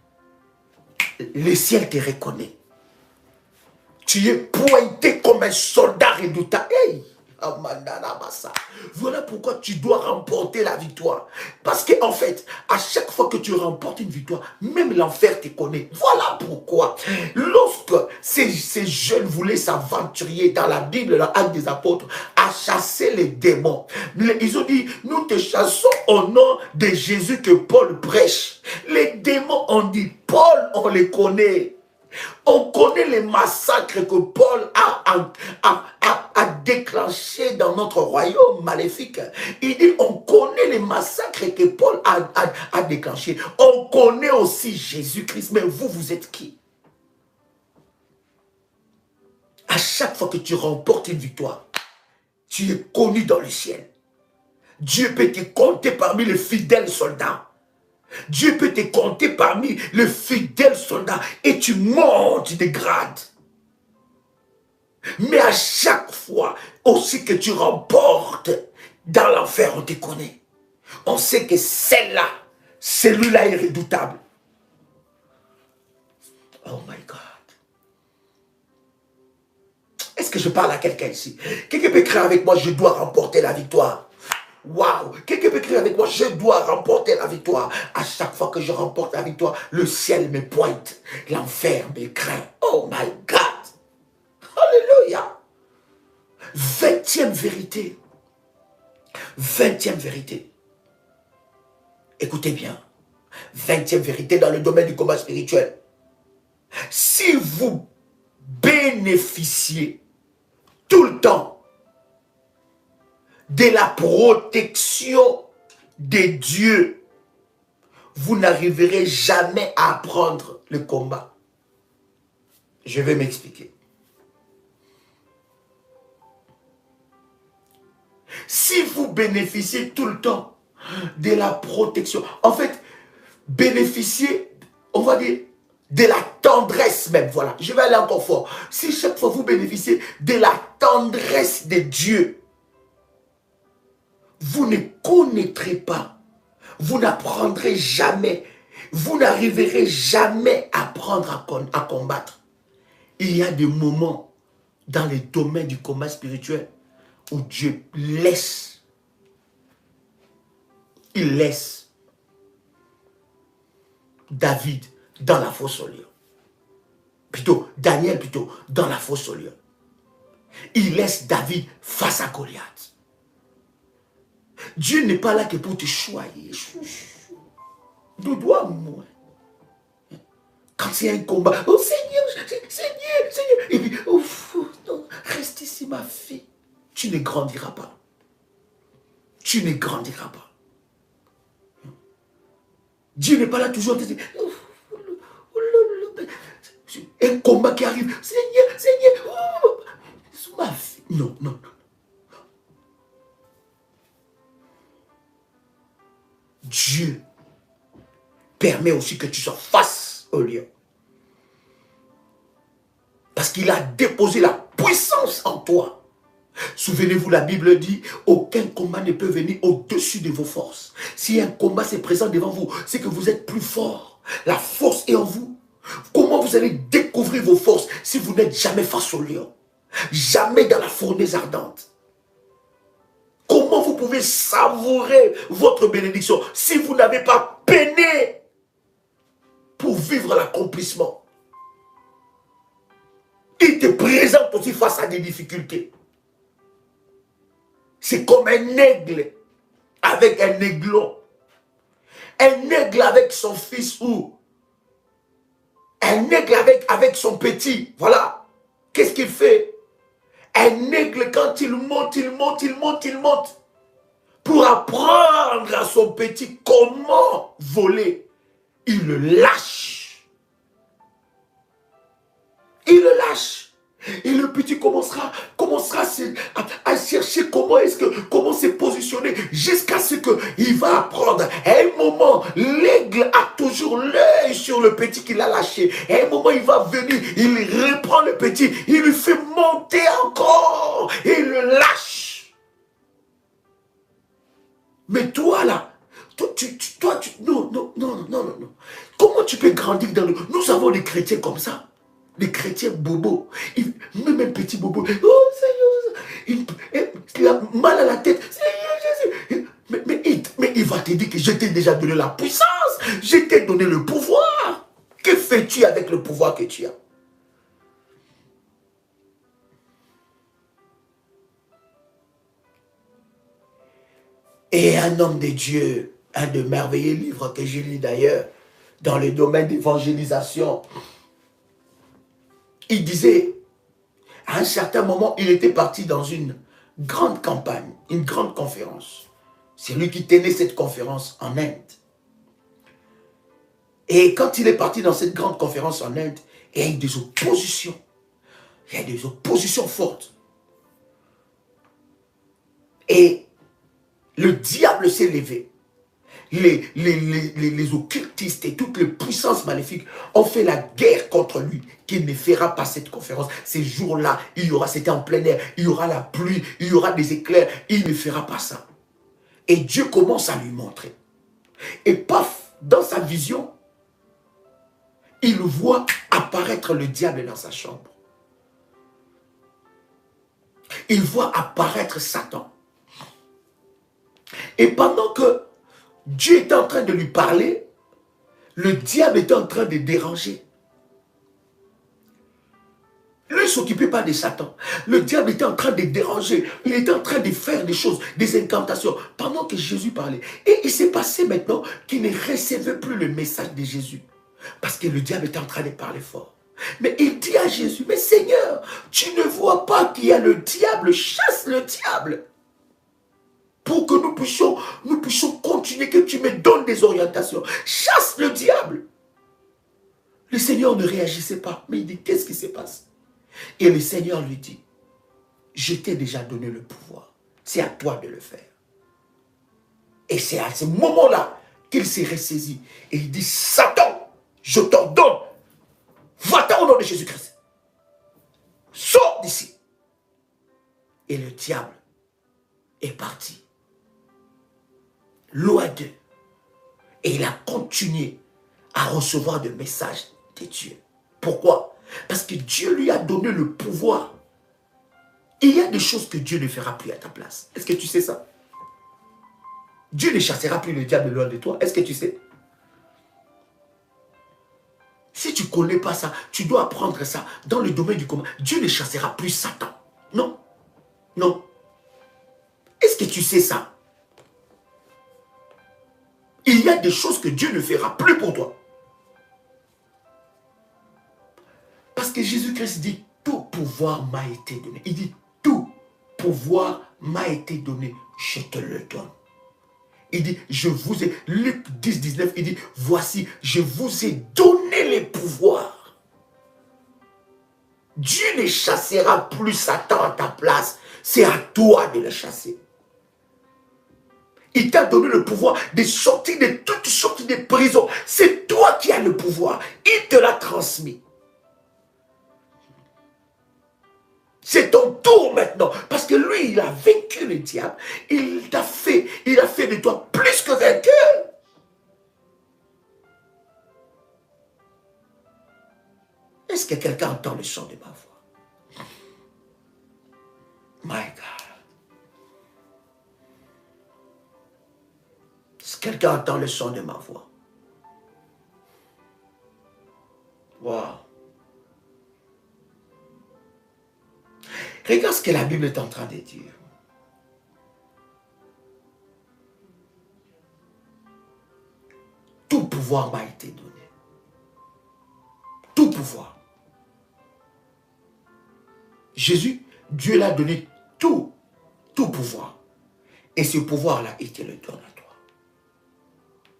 le ciel te reconnaît. Tu es pointé comme un soldat redoutable. Hey! Voilà pourquoi tu dois remporter la victoire. Parce qu'en fait, à chaque fois que tu remportes une victoire, même l'enfer te connaît. Voilà pourquoi, lorsque ces jeunes voulaient s'aventurer dans la Bible, dans l'Acte des Apôtres, à chasser les démons, ils ont dit, nous te chassons au nom de Jésus que Paul prêche. Les démons ont dit, Paul, on les connaît. On connaît les massacres que Paul a déclenchés dans notre royaume maléfique. Il dit, on connaît les massacres que Paul a déclenchés. On connaît aussi Jésus-Christ. Mais vous, vous êtes qui? À chaque fois que tu remportes une victoire, tu es connu dans le ciel. Dieu peut te compter parmi les fidèles soldats. Dieu peut te compter parmi les fidèles soldats et tu montes de grade. Mais à chaque fois aussi que tu remportes dans l'enfer, on te connaît. On sait que celle-là, celui-là est redoutable. Oh my God. Est-ce que je parle à quelqu'un ici? Quelqu'un peut écrire avec moi, je dois remporter la victoire. Waouh! Quelqu'un peut écrire avec moi, je dois remporter la victoire. À chaque fois que je remporte la victoire, le ciel me pointe, l'enfer me craint. Oh my God! Alléluia! 20e vérité. 20e vérité. Écoutez bien. 20e vérité dans le domaine du combat spirituel. Si vous bénéficiez tout le temps de la protection de Dieu, vous n'arriverez jamais à apprendre le combat. Je vais m'expliquer. Si vous bénéficiez tout le temps de la protection, en fait, bénéficiez, on va dire, de la tendresse même, voilà, je vais aller encore fort. Si chaque fois vous bénéficiez de la tendresse de Dieu, vous ne connaîtrez pas, vous n'apprendrez jamais, vous n'arriverez jamais à apprendre à combattre. Il y a des moments dans les domaines du combat spirituel où Dieu laisse, il laisse David dans la fosse aux lions. Plutôt, Daniel plutôt, dans la fosse aux lions. Il laisse David face à Goliath. Dieu n'est pas là que pour te choyer. De doigt moi. Quand il y a un combat, oh Seigneur, Seigneur. Et puis, oh, non, reste ici ma fille. Tu ne grandiras pas. Tu ne grandiras pas. Dieu n'est pas là toujours. Un combat qui arrive. Seigneur, oh, ma fille. Non, non, non. Dieu permet aussi que tu sois face au lion. Parce qu'il a déposé la puissance en toi. Souvenez-vous, la Bible dit, aucun combat ne peut venir au-dessus de vos forces. Si un combat se présente devant vous, c'est que vous êtes plus fort. La force est en vous. Comment vous allez découvrir vos forces si vous n'êtes jamais face au lion? Jamais dans la fournaise ardente? Comment vous pouvez savourer votre bénédiction si vous n'avez pas peiné pour vivre l'accomplissement? Il te présente aussi face à des difficultés. C'est comme un aigle avec un aiglon. Un aigle avec son fils ou un aigle avec son petit. Voilà. Qu'est-ce qu'il fait? Un aigle, quand il monte, il monte, il monte, il monte. Pour apprendre à son petit comment voler. Il le lâche. Il le lâche. Et le petit commencera à chercher comment se positionner jusqu'à ce qu'il va apprendre. À un moment, l'aigle a toujours l'œil sur le petit qu'il a lâché. À un moment, il va venir, il reprend le petit, il lui fait monter encore et il le lâche. Mais toi là, non. Comment tu peux grandir dans le... Nous avons des chrétiens comme ça. Des chrétiens bobos, même un petit bobo, oh Seigneur, il a mal à la tête, Seigneur Jésus. Mais il va te dire que je t'ai déjà donné la puissance, je t'ai donné le pouvoir. Que fais-tu avec le pouvoir que tu as? Et un homme de Dieu, un de merveilleux livres que j'ai lu d'ailleurs, dans le domaine d'évangélisation, il disait, à un certain moment, il était parti dans une grande campagne, une grande conférence. C'est lui qui tenait cette conférence en Inde. Et quand il est parti dans cette grande conférence en Inde, il y a eu des oppositions. Il y a des oppositions fortes. Et le diable s'est levé. Les occultistes et toutes les puissances maléfiques ont fait la guerre contre lui, qu'il ne fera pas cette conférence. Ces jours-là, c'était en plein air, il y aura la pluie, il y aura des éclairs, il ne fera pas ça. Et Dieu commence à lui montrer. Et paf, dans sa vision, il voit apparaître le diable dans sa chambre. Il voit apparaître Satan. Et pendant que Dieu était en train de lui parler, le diable était en train de déranger. Lui, il ne s'occupait pas de Satan. Le diable était en train de déranger. Il était en train de faire des choses, des incantations, pendant que Jésus parlait. Et il s'est passé maintenant qu'il ne recevait plus le message de Jésus. Parce que le diable était en train de parler fort. Mais il dit à Jésus, mais Seigneur, tu ne vois pas qu'il y a le diable, chasse le diable. Pour que nous puissions continuer, que tu me donnes des orientations. Chasse le diable. Le Seigneur ne réagissait pas. Mais il dit, qu'est-ce qui se passe? Et le Seigneur lui dit, je t'ai déjà donné le pouvoir. C'est à toi de le faire. Et c'est à ce moment-là qu'il s'est ressaisi. Et il dit, Satan, je t'ordonne, va-t'en au nom de Jésus-Christ. Sors d'ici. Et le diable est parti. Loin d'eux. Et il a continué à recevoir des messages de Dieu. Pourquoi? Parce que Dieu lui a donné le pouvoir. Il y a des choses que Dieu ne fera plus à ta place. Est-ce que tu sais ça? Dieu ne chassera plus le diable loin de toi. Est-ce que tu sais? Si tu ne connais pas ça, tu dois apprendre ça dans le domaine du commun. Dieu ne chassera plus Satan. Non. Non. Est-ce que tu sais ça? Il y a des choses que Dieu ne fera plus pour toi. Parce que Jésus-Christ dit, tout pouvoir m'a été donné. Il dit, tout pouvoir m'a été donné, je te le donne. Il dit, je vous ai, Luc 10, 19, il dit, voici, je vous ai donné les pouvoirs. Dieu ne chassera plus Satan à ta place. C'est à toi de le chasser. Il t'a donné le pouvoir de sortir de toutes sortes de prisons. C'est toi qui as le pouvoir. Il te l'a transmis. C'est ton tour maintenant. Parce que lui, il a vaincu le diable. Il a fait de toi plus que vainqueur. Est-ce que quelqu'un entend le son de ma voix? My God. Est-ce que quelqu'un entend le son de ma voix? Wow. Regarde ce que la Bible est en train de dire. Tout pouvoir m'a été donné. Tout pouvoir. Jésus, Dieu l'a donné tout pouvoir. Et ce pouvoir-là, il te le donne à toi.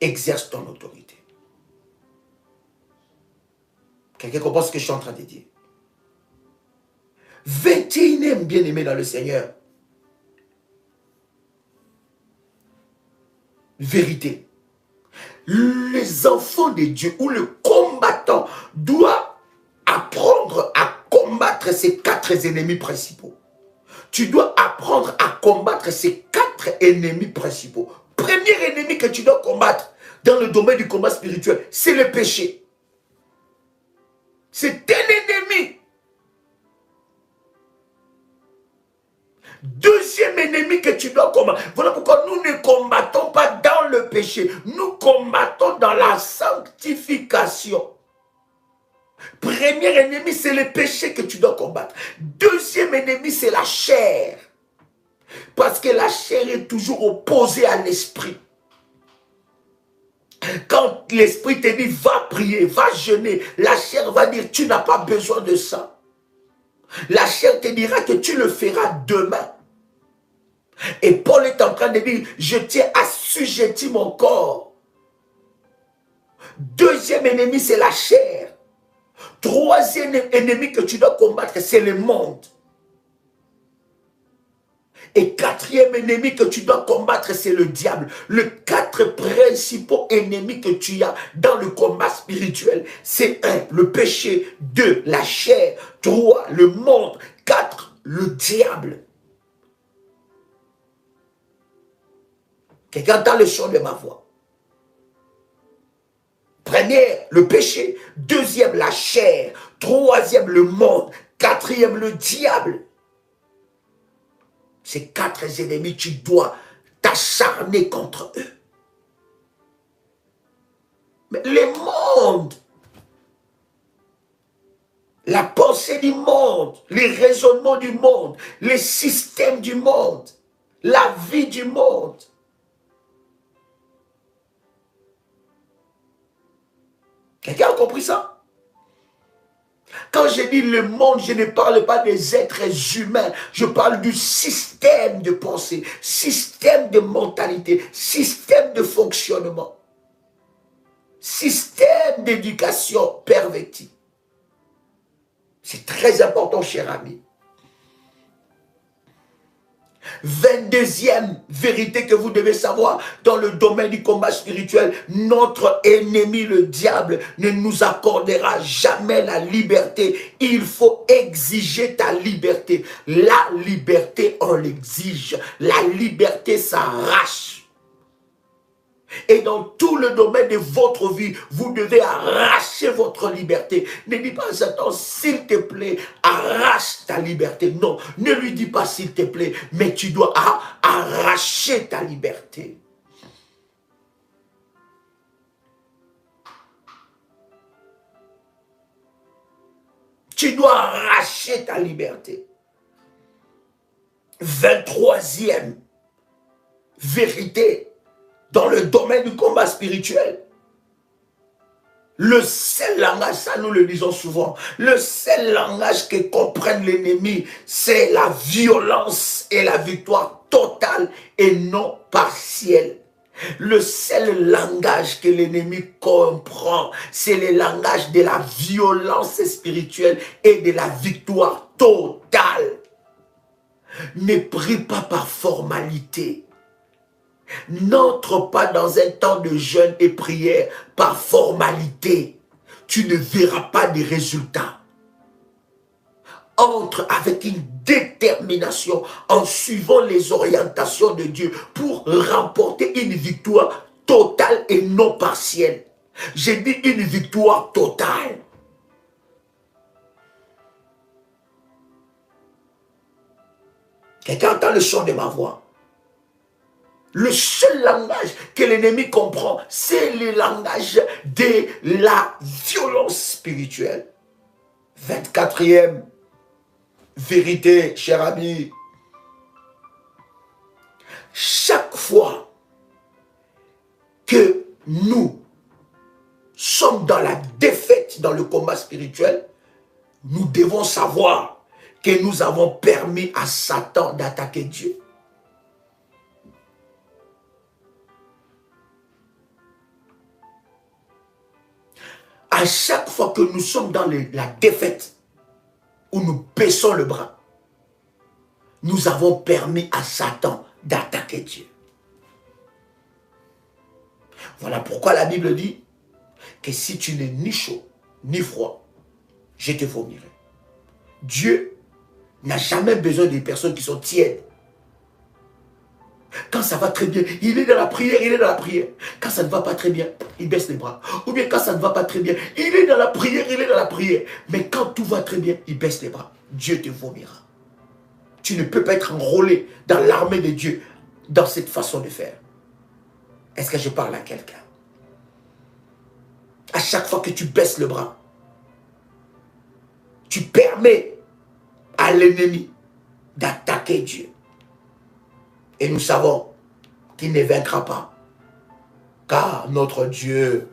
Exerce ton autorité. Quelqu'un comprend ce que je suis en train de dire? 21e bien-aimé dans le Seigneur. Vérité. Les enfants de Dieu ou le combattant doit apprendre à combattre ces 4 ennemis principaux. Tu dois apprendre à combattre ces 4 ennemis principaux. Premier ennemi que tu dois combattre dans le domaine du combat spirituel, c'est le péché. C'est un ennemi. Deuxième ennemi que tu dois combattre. Voilà pourquoi nous ne combattons pas dans le péché. Nous combattons dans la sanctification. Premier ennemi, c'est le péché que tu dois combattre. Deuxième ennemi, c'est la chair. Parce que la chair est toujours opposée à l'esprit. Quand l'esprit te dit, va prier, va jeûner, la chair va dire, tu n'as pas besoin de ça. La chair te dira que tu le feras demain. Et Paul est en train de dire, je tiens à assujettir mon corps. Deuxième ennemi, c'est la chair. Troisième ennemi que tu dois combattre, c'est le monde. Et quatrième ennemi que tu dois combattre, c'est le diable. Les 4 principaux ennemis que tu as dans le combat spirituel, c'est 1, le péché, 2, la chair, 3, le monde, 4, le diable. Quelqu'un entend le son de ma voix? Première, le péché. Deuxième, la chair. Troisième, le monde. Quatrième, le diable. Ces 4 ennemis, tu dois t'acharner contre eux. Mais le monde, la pensée du monde, les raisonnements du monde, les systèmes du monde, la vie du monde. Quelqu'un a compris ça? Quand je dis le monde, je ne parle pas des êtres humains. Je parle du système de pensée, système de mentalité, système de fonctionnement, système d'éducation perverti. C'est très important, cher ami. 22e vérité que vous devez savoir dans le domaine du combat spirituel, notre ennemi le diable ne nous accordera jamais la liberté. Il faut exiger ta liberté. La liberté, on l'exige. La liberté s'arrache. Et dans tout le domaine de votre vie, vous devez arracher votre liberté. Ne dis pas à Satan, s'il te plaît, arrache ta liberté. Non, ne lui dis pas s'il te plaît, mais tu dois arracher ta liberté. Tu dois arracher ta liberté. 23e vérité dans le domaine du combat spirituel. Le seul langage, ça nous le disons souvent, le seul langage que comprenne l'ennemi, c'est la violence et la victoire totale et non partielle. Le seul langage que l'ennemi comprend, c'est le langage de la violence spirituelle et de la victoire totale. Ne prie pas par formalité. N'entre pas dans un temps de jeûne et prière par formalité. Tu ne verras pas de résultats. Entre avec une détermination en suivant les orientations de Dieu pour remporter une victoire totale et non partielle. J'ai dit une victoire totale. Quelqu'un entend le son de ma voix. Le seul langage que l'ennemi comprend, c'est le langage de la violence spirituelle. 24e vérité, cher ami. Chaque fois que nous sommes dans la défaite dans le combat spirituel, nous devons savoir que nous avons permis à Satan d'attaquer Dieu. À chaque fois que nous sommes dans la défaite, où nous baissons le bras, nous avons permis à Satan d'attaquer Dieu. Voilà pourquoi la Bible dit que si tu n'es ni chaud, ni froid, je te vomirai. Dieu n'a jamais besoin des personnes qui sont tièdes. Quand ça va très bien, il est dans la prière, il est dans la prière. Quand ça ne va pas très bien, il baisse les bras. Ou bien quand ça ne va pas très bien, il est dans la prière, il est dans la prière. Mais quand tout va très bien, il baisse les bras. Dieu te vomira. Tu ne peux pas être enrôlé dans l'armée de Dieu dans cette façon de faire. Est-ce que je parle à quelqu'un? À chaque fois que tu baisses le bras, tu permets à l'ennemi d'attaquer Dieu. Et nous savons qu'il ne vaincra pas, car notre Dieu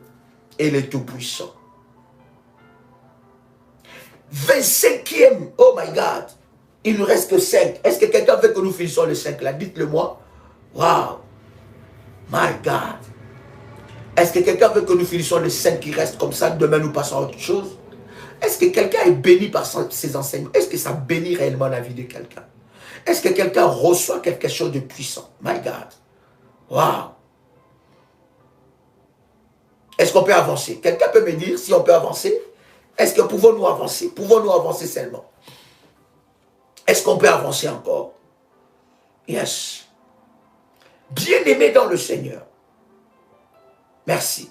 est le Tout-Puissant. 25e, oh my God, il nous reste que 5. Est-ce que quelqu'un veut que nous finissions le 5 là? Dites-le moi. Wow, my God. Est-ce que quelqu'un veut que nous finissions le 5 qui reste comme ça? Demain nous passons à autre chose. Est-ce que quelqu'un est béni par ses enseignements? Est-ce que ça bénit réellement la vie de quelqu'un? Est-ce que quelqu'un reçoit quelque chose de puissant? My God. Wow. Est-ce qu'on peut avancer? Quelqu'un peut me dire si on peut avancer? Est-ce que pouvons-nous avancer? Pouvons-nous avancer seulement? Est-ce qu'on peut avancer encore? Yes. Bien-aimé dans le Seigneur. Merci.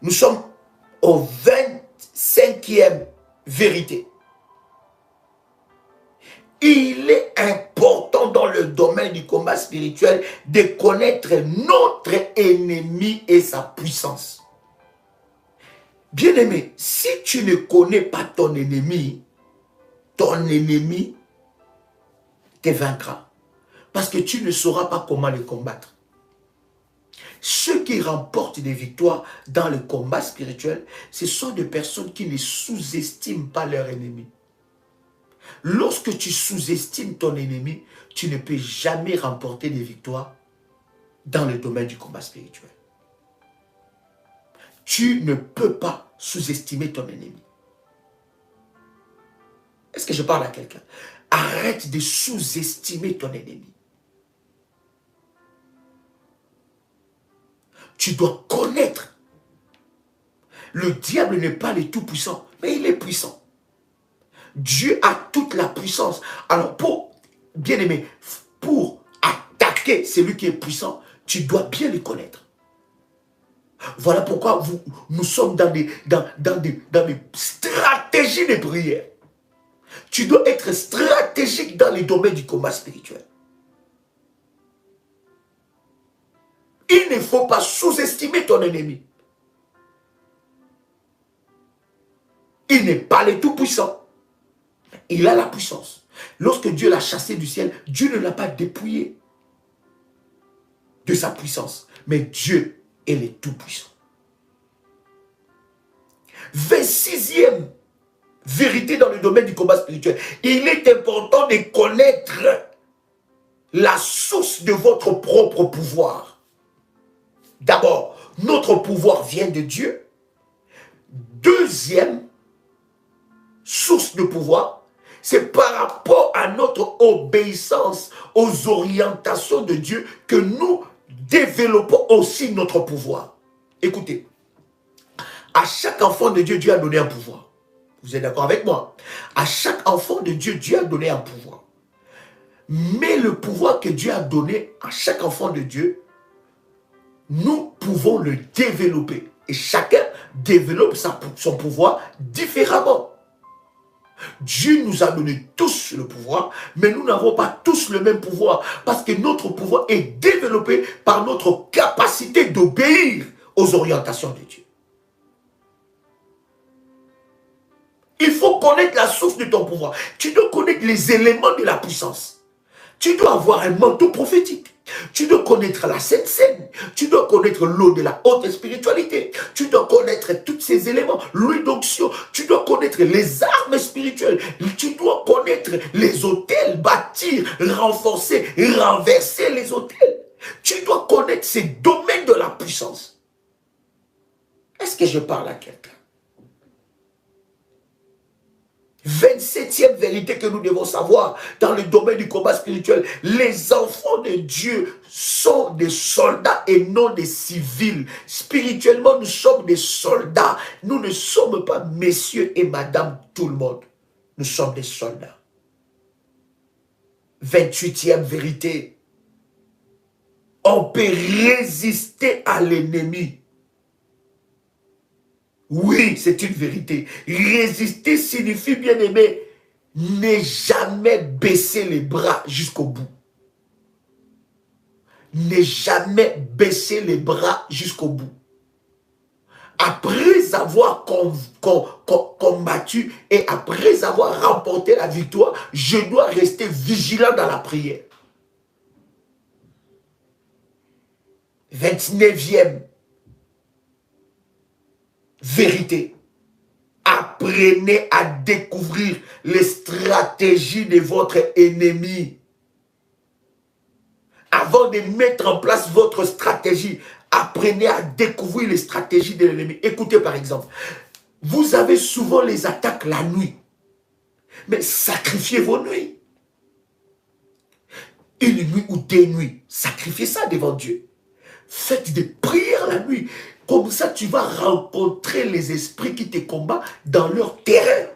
Nous sommes au 25e vérité. Il est important dans le domaine du combat spirituel de connaître notre ennemi et sa puissance. Bien-aimé, si tu ne connais pas ton ennemi te vaincra. Parce que tu ne sauras pas comment le combattre. Ceux qui remportent des victoires dans le combat spirituel, ce sont des personnes qui ne sous-estiment pas leur ennemi. Lorsque tu sous-estimes ton ennemi, tu ne peux jamais remporter des victoires dans le domaine du combat spirituel. Tu ne peux pas sous-estimer ton ennemi. Est-ce que je parle à quelqu'un? Arrête de sous-estimer ton ennemi. Tu dois connaître. Le diable n'est pas le tout-puissant, mais il est puissant. Dieu a toute la puissance. Alors, bien aimé, pour attaquer celui qui est puissant, tu dois bien le connaître. Voilà pourquoi nous sommes dans des stratégies de prière. Tu dois être stratégique dans les domaines du combat spirituel. Il ne faut pas sous-estimer ton ennemi. Il n'est pas le tout-puissant. Il a la puissance. Lorsque Dieu l'a chassé du ciel, Dieu ne l'a pas dépouillé de sa puissance. Mais Dieu est le tout-puissant. 26e vérité dans le domaine du combat spirituel. Il est important de connaître la source de votre propre pouvoir. D'abord, notre pouvoir vient de Dieu. Deuxième source de pouvoir, c'est par rapport à notre obéissance aux orientations de Dieu que nous développons aussi notre pouvoir. Écoutez, à chaque enfant de Dieu, Dieu a donné un pouvoir. Vous êtes d'accord avec moi? À chaque enfant de Dieu, Dieu a donné un pouvoir. Mais le pouvoir que Dieu a donné à chaque enfant de Dieu, nous pouvons le développer. Et chacun développe son pouvoir différemment. Dieu nous a donné tous le pouvoir, mais nous n'avons pas tous le même pouvoir, parce que notre pouvoir est développé par notre capacité d'obéir aux orientations de Dieu. Il faut connaître la source de ton pouvoir. Tu dois connaître les éléments de la puissance. Tu dois avoir un manteau prophétique. Tu dois connaître la Sainte Seine. Tu dois connaître l'eau de la haute spiritualité. Tu dois connaître tous ces éléments. L'huile d'onction. Tu dois connaître les armes spirituelles. Tu dois connaître les autels, bâtir, renforcer, renverser les autels. Tu dois connaître ces domaines de la puissance. Est-ce que je parle à quelqu'un? 27e vérité que nous devons savoir dans le domaine du combat spirituel. Les enfants de Dieu sont des soldats et non des civils. Spirituellement, nous sommes des soldats. Nous ne sommes pas messieurs et madame tout le monde. Nous sommes des soldats. 28e vérité. On peut résister à l'ennemi. Oui, c'est une vérité. Résister signifie, bien aimé, ne jamais baisser les bras jusqu'au bout. Ne jamais baisser les bras jusqu'au bout. Après avoir combattu et après avoir remporté la victoire, je dois rester vigilant dans la prière. 29e vérité. Apprenez à découvrir les stratégies de votre ennemi. Avant de mettre en place votre stratégie, apprenez à découvrir les stratégies de l'ennemi. Écoutez par exemple, vous avez souvent les attaques la nuit. Mais sacrifiez vos nuits. Une nuit ou deux nuits, sacrifiez ça devant Dieu. Faites des prières la nuit. Comme ça, tu vas rencontrer les esprits qui te combattent dans leur terrain.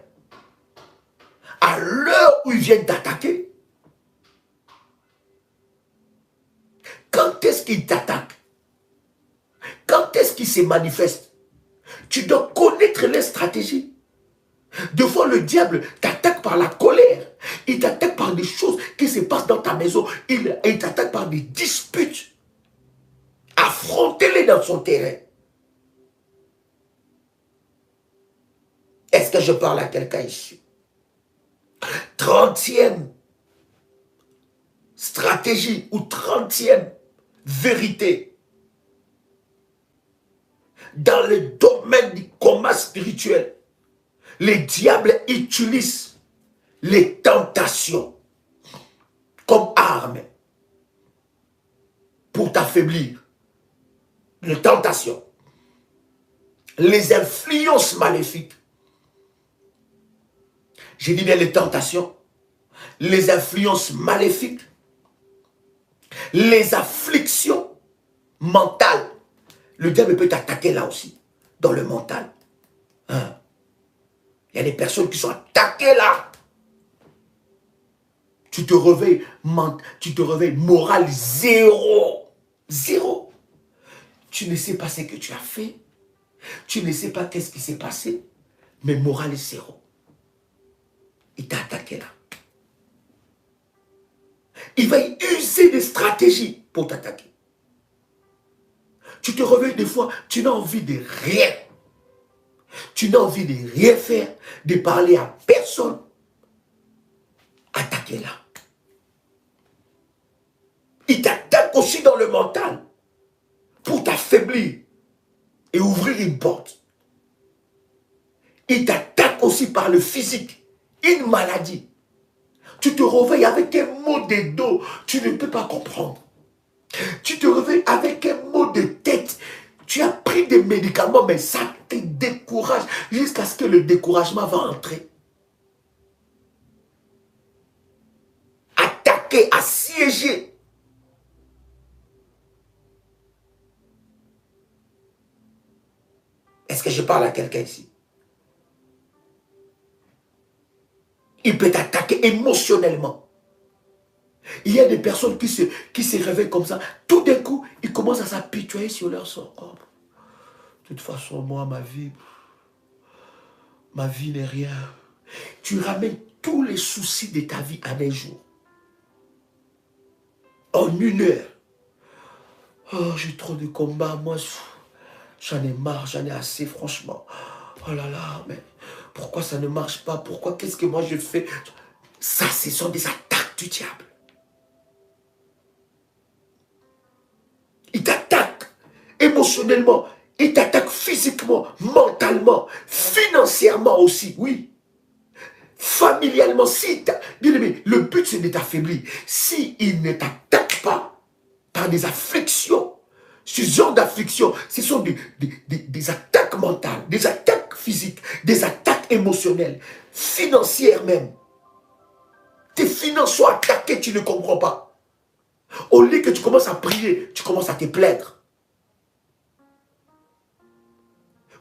À l'heure où ils viennent t'attaquer. Quand est-ce qu'ils t'attaquent? Quand est-ce qu'ils se manifestent? Tu dois connaître les stratégies. Des fois, le diable t'attaque par la colère. Il t'attaque par des choses qui se passent dans ta maison. Il t'attaque par des disputes. Affrontez-les dans son terrain. Est-ce que je parle à quelqu'un ici? 30e stratégie ou 30e vérité. Dans le domaine du combat spirituel, les diables utilisent les tentations comme arme pour t'affaiblir. Les tentations, les influences maléfiques. J'ai dit bien les tentations, les influences maléfiques, les afflictions mentales. Le diable peut t'attaquer là aussi, dans le mental. Hein? Il y a des personnes qui sont attaquées là. Tu te réveilles moral zéro. Zéro. Tu ne sais pas ce que tu as fait. Tu ne sais pas qu'est-ce qui s'est passé. Mais moral zéro. Il t'a attaqué là. Il va user des stratégies pour t'attaquer. Tu te réveilles des fois, tu n'as envie de rien. Tu n'as envie de rien faire, de parler à personne. Attaquez là. Il t'attaque aussi dans le mental pour t'affaiblir et ouvrir une porte. Il t'attaque aussi par le physique, une maladie. Tu te réveilles avec un mot de dos, tu ne peux pas comprendre. Tu te réveilles avec un mot de tête. Tu as pris des médicaments, mais ça te décourage jusqu'à ce que le découragement va entrer. Attaquer, assiéger. Est-ce que je parle à quelqu'un ici? Il peut t'attaquer émotionnellement. Il y a des personnes qui se réveillent comme ça. Tout d'un coup, ils commencent à s'apitoyer sur leur sort. Oh, de toute façon, moi, ma vie n'est rien. Tu ramènes tous les soucis de ta vie en un jour. En 1 heure. Oh, j'ai trop de combats. Moi, j'en ai marre, j'en ai assez, franchement. Oh là là, mais pourquoi ça ne marche pas? Pourquoi? Qu'est-ce que moi je fais? Ça, ce sont des attaques du diable. Il t'attaque émotionnellement. Il t'attaque physiquement, mentalement, financièrement aussi, oui. Familialement, si bien aimé, le but c'est de t'affaiblir. S'il ne t'attaque pas par des afflictions, ce genre d'afflictions, ce sont des attaques mentales, des attaques physiques, des attaques émotionnelles, financières même. Tes finances sont attaquées, tu ne comprends pas. Au lieu que tu commences à prier, tu commences à te plaindre.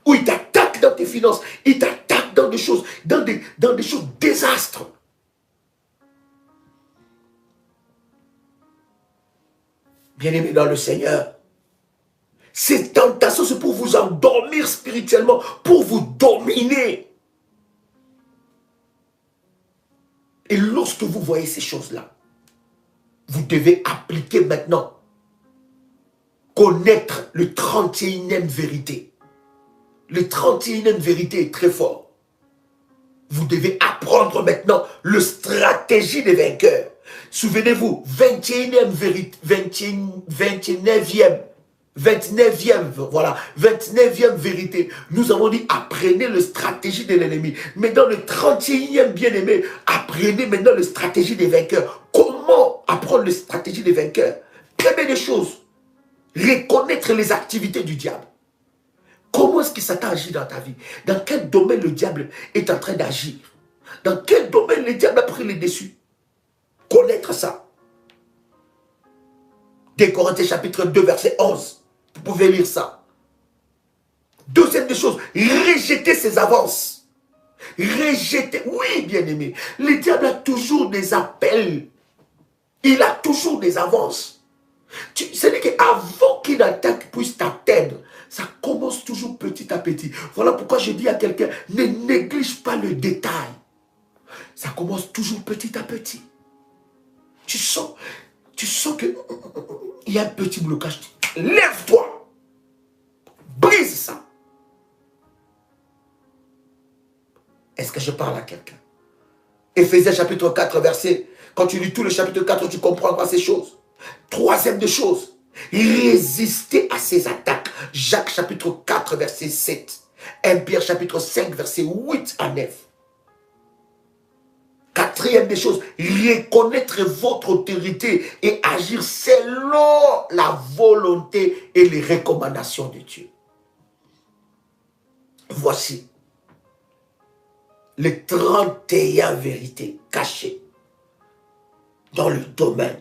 Ou il t'attaque dans tes finances, il t'attaque dans des choses, dans des choses désastres. Bien-aimés dans le Seigneur, ces tentations, c'est pour vous endormir spirituellement, pour vous dominer. Et lorsque vous voyez ces choses-là, vous devez appliquer maintenant, connaître le 31e vérité. Le 31e vérité est très fort. Vous devez apprendre maintenant le stratégie des vainqueurs. Souvenez-vous, 29e, voilà, 29e vérité. Nous avons dit, apprenez le stratégie de l'ennemi. Mais dans le 31e bien-aimé, apprenez maintenant le stratégie des vainqueurs. Comment apprendre le stratégie des vainqueurs? Première des choses, reconnaître les activités du diable. Comment est-ce que Satan agit dans ta vie? Dans quel domaine le diable est en train d'agir? Dans quel domaine le diable a pris le dessus? Connaître ça. 2 Corinthiens chapitre 2 verset 11. Vous pouvez lire ça. Deuxième des choses, rejeter ses avances. Rejeter, oui bien-aimé. Le diable a toujours des appels. Il a toujours des avances. C'est-à-dire qu'avant qu'une attaque puisse t'atteindre, ça commence toujours petit à petit. Voilà pourquoi je dis à quelqu'un, ne néglige pas le détail. Ça commence toujours petit à petit. Tu sens qu'il y a un petit blocage. Lève-toi. Brise ça. Est-ce que je parle à quelqu'un? Éphésiens chapitre 4 verset. Quand tu lis tout le chapitre 4, tu comprendras ces choses. Troisième des choses, résister à ces attaques. Jacques chapitre 4 verset 7. 1 Pierre chapitre 5 verset 8 à 9. Quatrième des choses, reconnaître votre autorité et agir selon la volonté et les recommandations de Dieu. Voici les 31 vérités cachées dans le domaine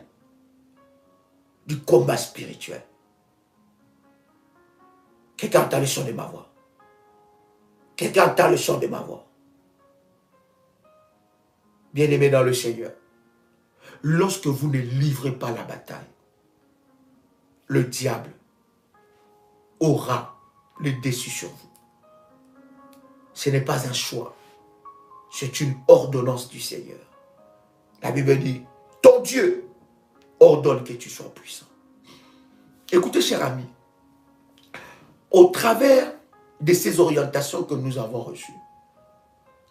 du combat spirituel. Quelqu'un entend le son de ma voix. Quelqu'un entend le son de ma voix. Bien-aimé dans le Seigneur, lorsque vous ne livrez pas la bataille, le diable aura le dessus sur vous. Ce n'est pas un choix, c'est une ordonnance du Seigneur. La Bible dit, ton Dieu ordonne que tu sois puissant. Écoutez, cher ami, au travers de ces orientations que nous avons reçues,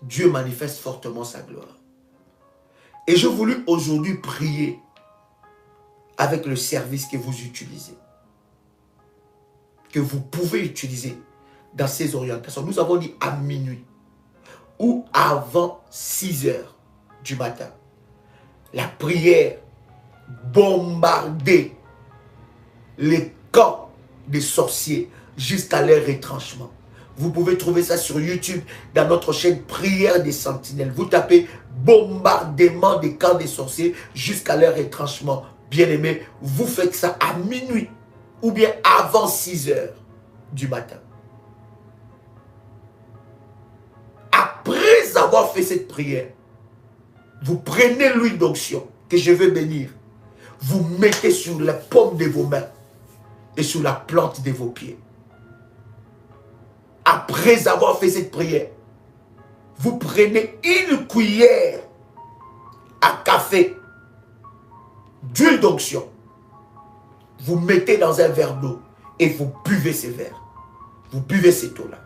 Dieu manifeste fortement sa gloire. Et je voulus aujourd'hui prier avec le service que vous utilisez, que vous pouvez utiliser dans ces orientations. Nous avons dit à minuit ou avant 6 heures du matin. La prière bombarder les camps des sorciers jusqu'à leur retranchement. Vous pouvez trouver ça sur YouTube dans notre chaîne Prière des Sentinelles. Vous tapez bombardement des camps des sorciers jusqu'à leur retranchement. Bien-aimé, vous faites ça à minuit ou bien avant 6 heures du matin. Après avoir fait cette prière, vous prenez l'huile d'onction que je veux bénir. Vous mettez sur la paume de vos mains et sur la plante de vos pieds. Après avoir fait cette prière, vous prenez une cuillère à café d'huile d'onction. Vous mettez dans un verre d'eau et vous buvez ces verres. Vous buvez cette eau-là.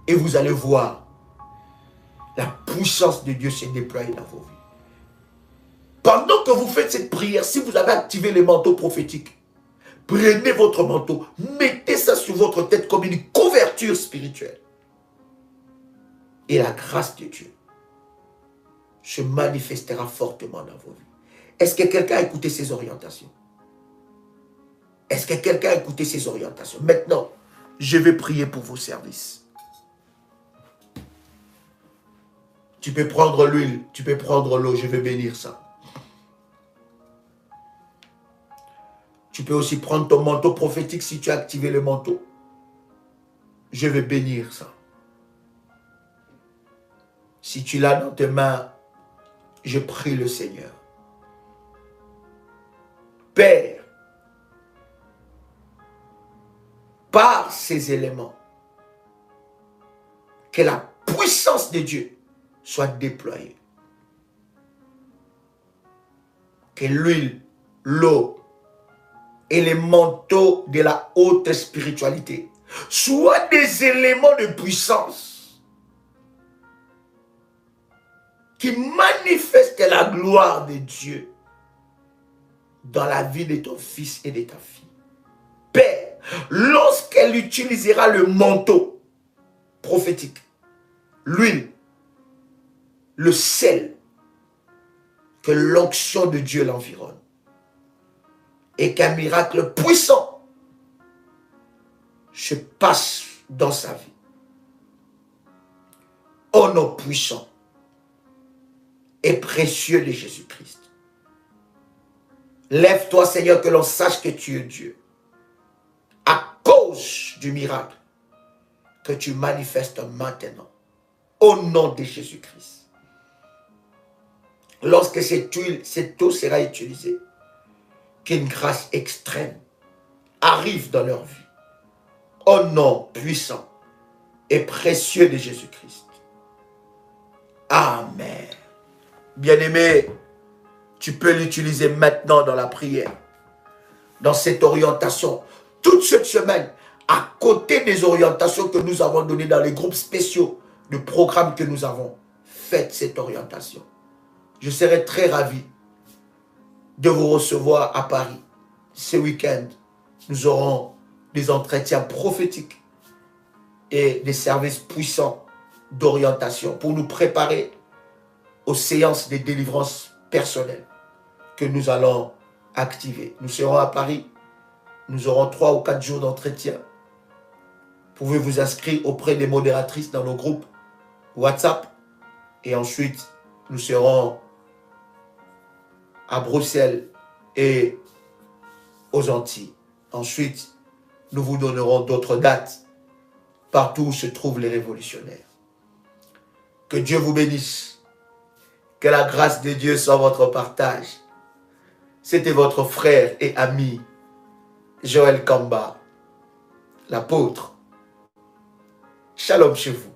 Et vous allez voir la puissance de Dieu se déployer dans vos vies. Pendant que vous faites cette prière, si vous avez activé les manteaux prophétiques, prenez votre manteau, mettez ça sur votre tête comme une couverture spirituelle. Et la grâce de Dieu se manifestera fortement dans vos vies. Est-ce que quelqu'un a écouté ces orientations? Est-ce que quelqu'un a écouté ces orientations? Maintenant, je vais prier pour vos services. Tu peux prendre l'huile, tu peux prendre l'eau, je vais bénir ça. Tu peux aussi prendre ton manteau prophétique si tu as activé le manteau. Je vais bénir ça. Si tu l'as dans tes mains, je prie le Seigneur. Père, par ces éléments, que la puissance de Dieu soit déployée. Que l'huile, l'eau et les manteaux de la haute spiritualité soient des éléments de puissance qui manifestent la gloire de Dieu dans la vie de ton fils et de ta fille. Père, lorsqu'elle utilisera le manteau prophétique, l'huile, le sel, que l'onction de Dieu l'environne et qu'un miracle puissant se passe dans sa vie. Au nom puissant et précieux de Jésus-Christ. Lève-toi, Seigneur, que l'on sache que tu es Dieu. À cause du miracle que tu manifestes maintenant. Au nom de Jésus-Christ. Lorsque cette huile, cette eau sera utilisée, qu'une grâce extrême arrive dans leur vie. Au nom puissant et précieux de Jésus-Christ. Amen. Bien-aimé, tu peux l'utiliser maintenant dans la prière, dans cette orientation. Toute cette semaine, à côté des orientations que nous avons données dans les groupes spéciaux de programmes que nous avons, faites cette orientation. Je serai très ravi de vous recevoir à Paris. Ce week-end, nous aurons des entretiens prophétiques et des services puissants d'orientation pour nous préparer aux séances de délivrance personnelle que nous allons activer. Nous serons à Paris. Nous aurons 3 ou 4 jours d'entretien. Vous pouvez vous inscrire auprès des modératrices dans nos groupes WhatsApp. Et ensuite, nous serons à Bruxelles et aux Antilles. Ensuite, nous vous donnerons d'autres dates partout où se trouvent les révolutionnaires. Que Dieu vous bénisse. Que la grâce de Dieu soit votre partage. C'était votre frère et ami Joël Kamba, l'apôtre. Shalom chez vous.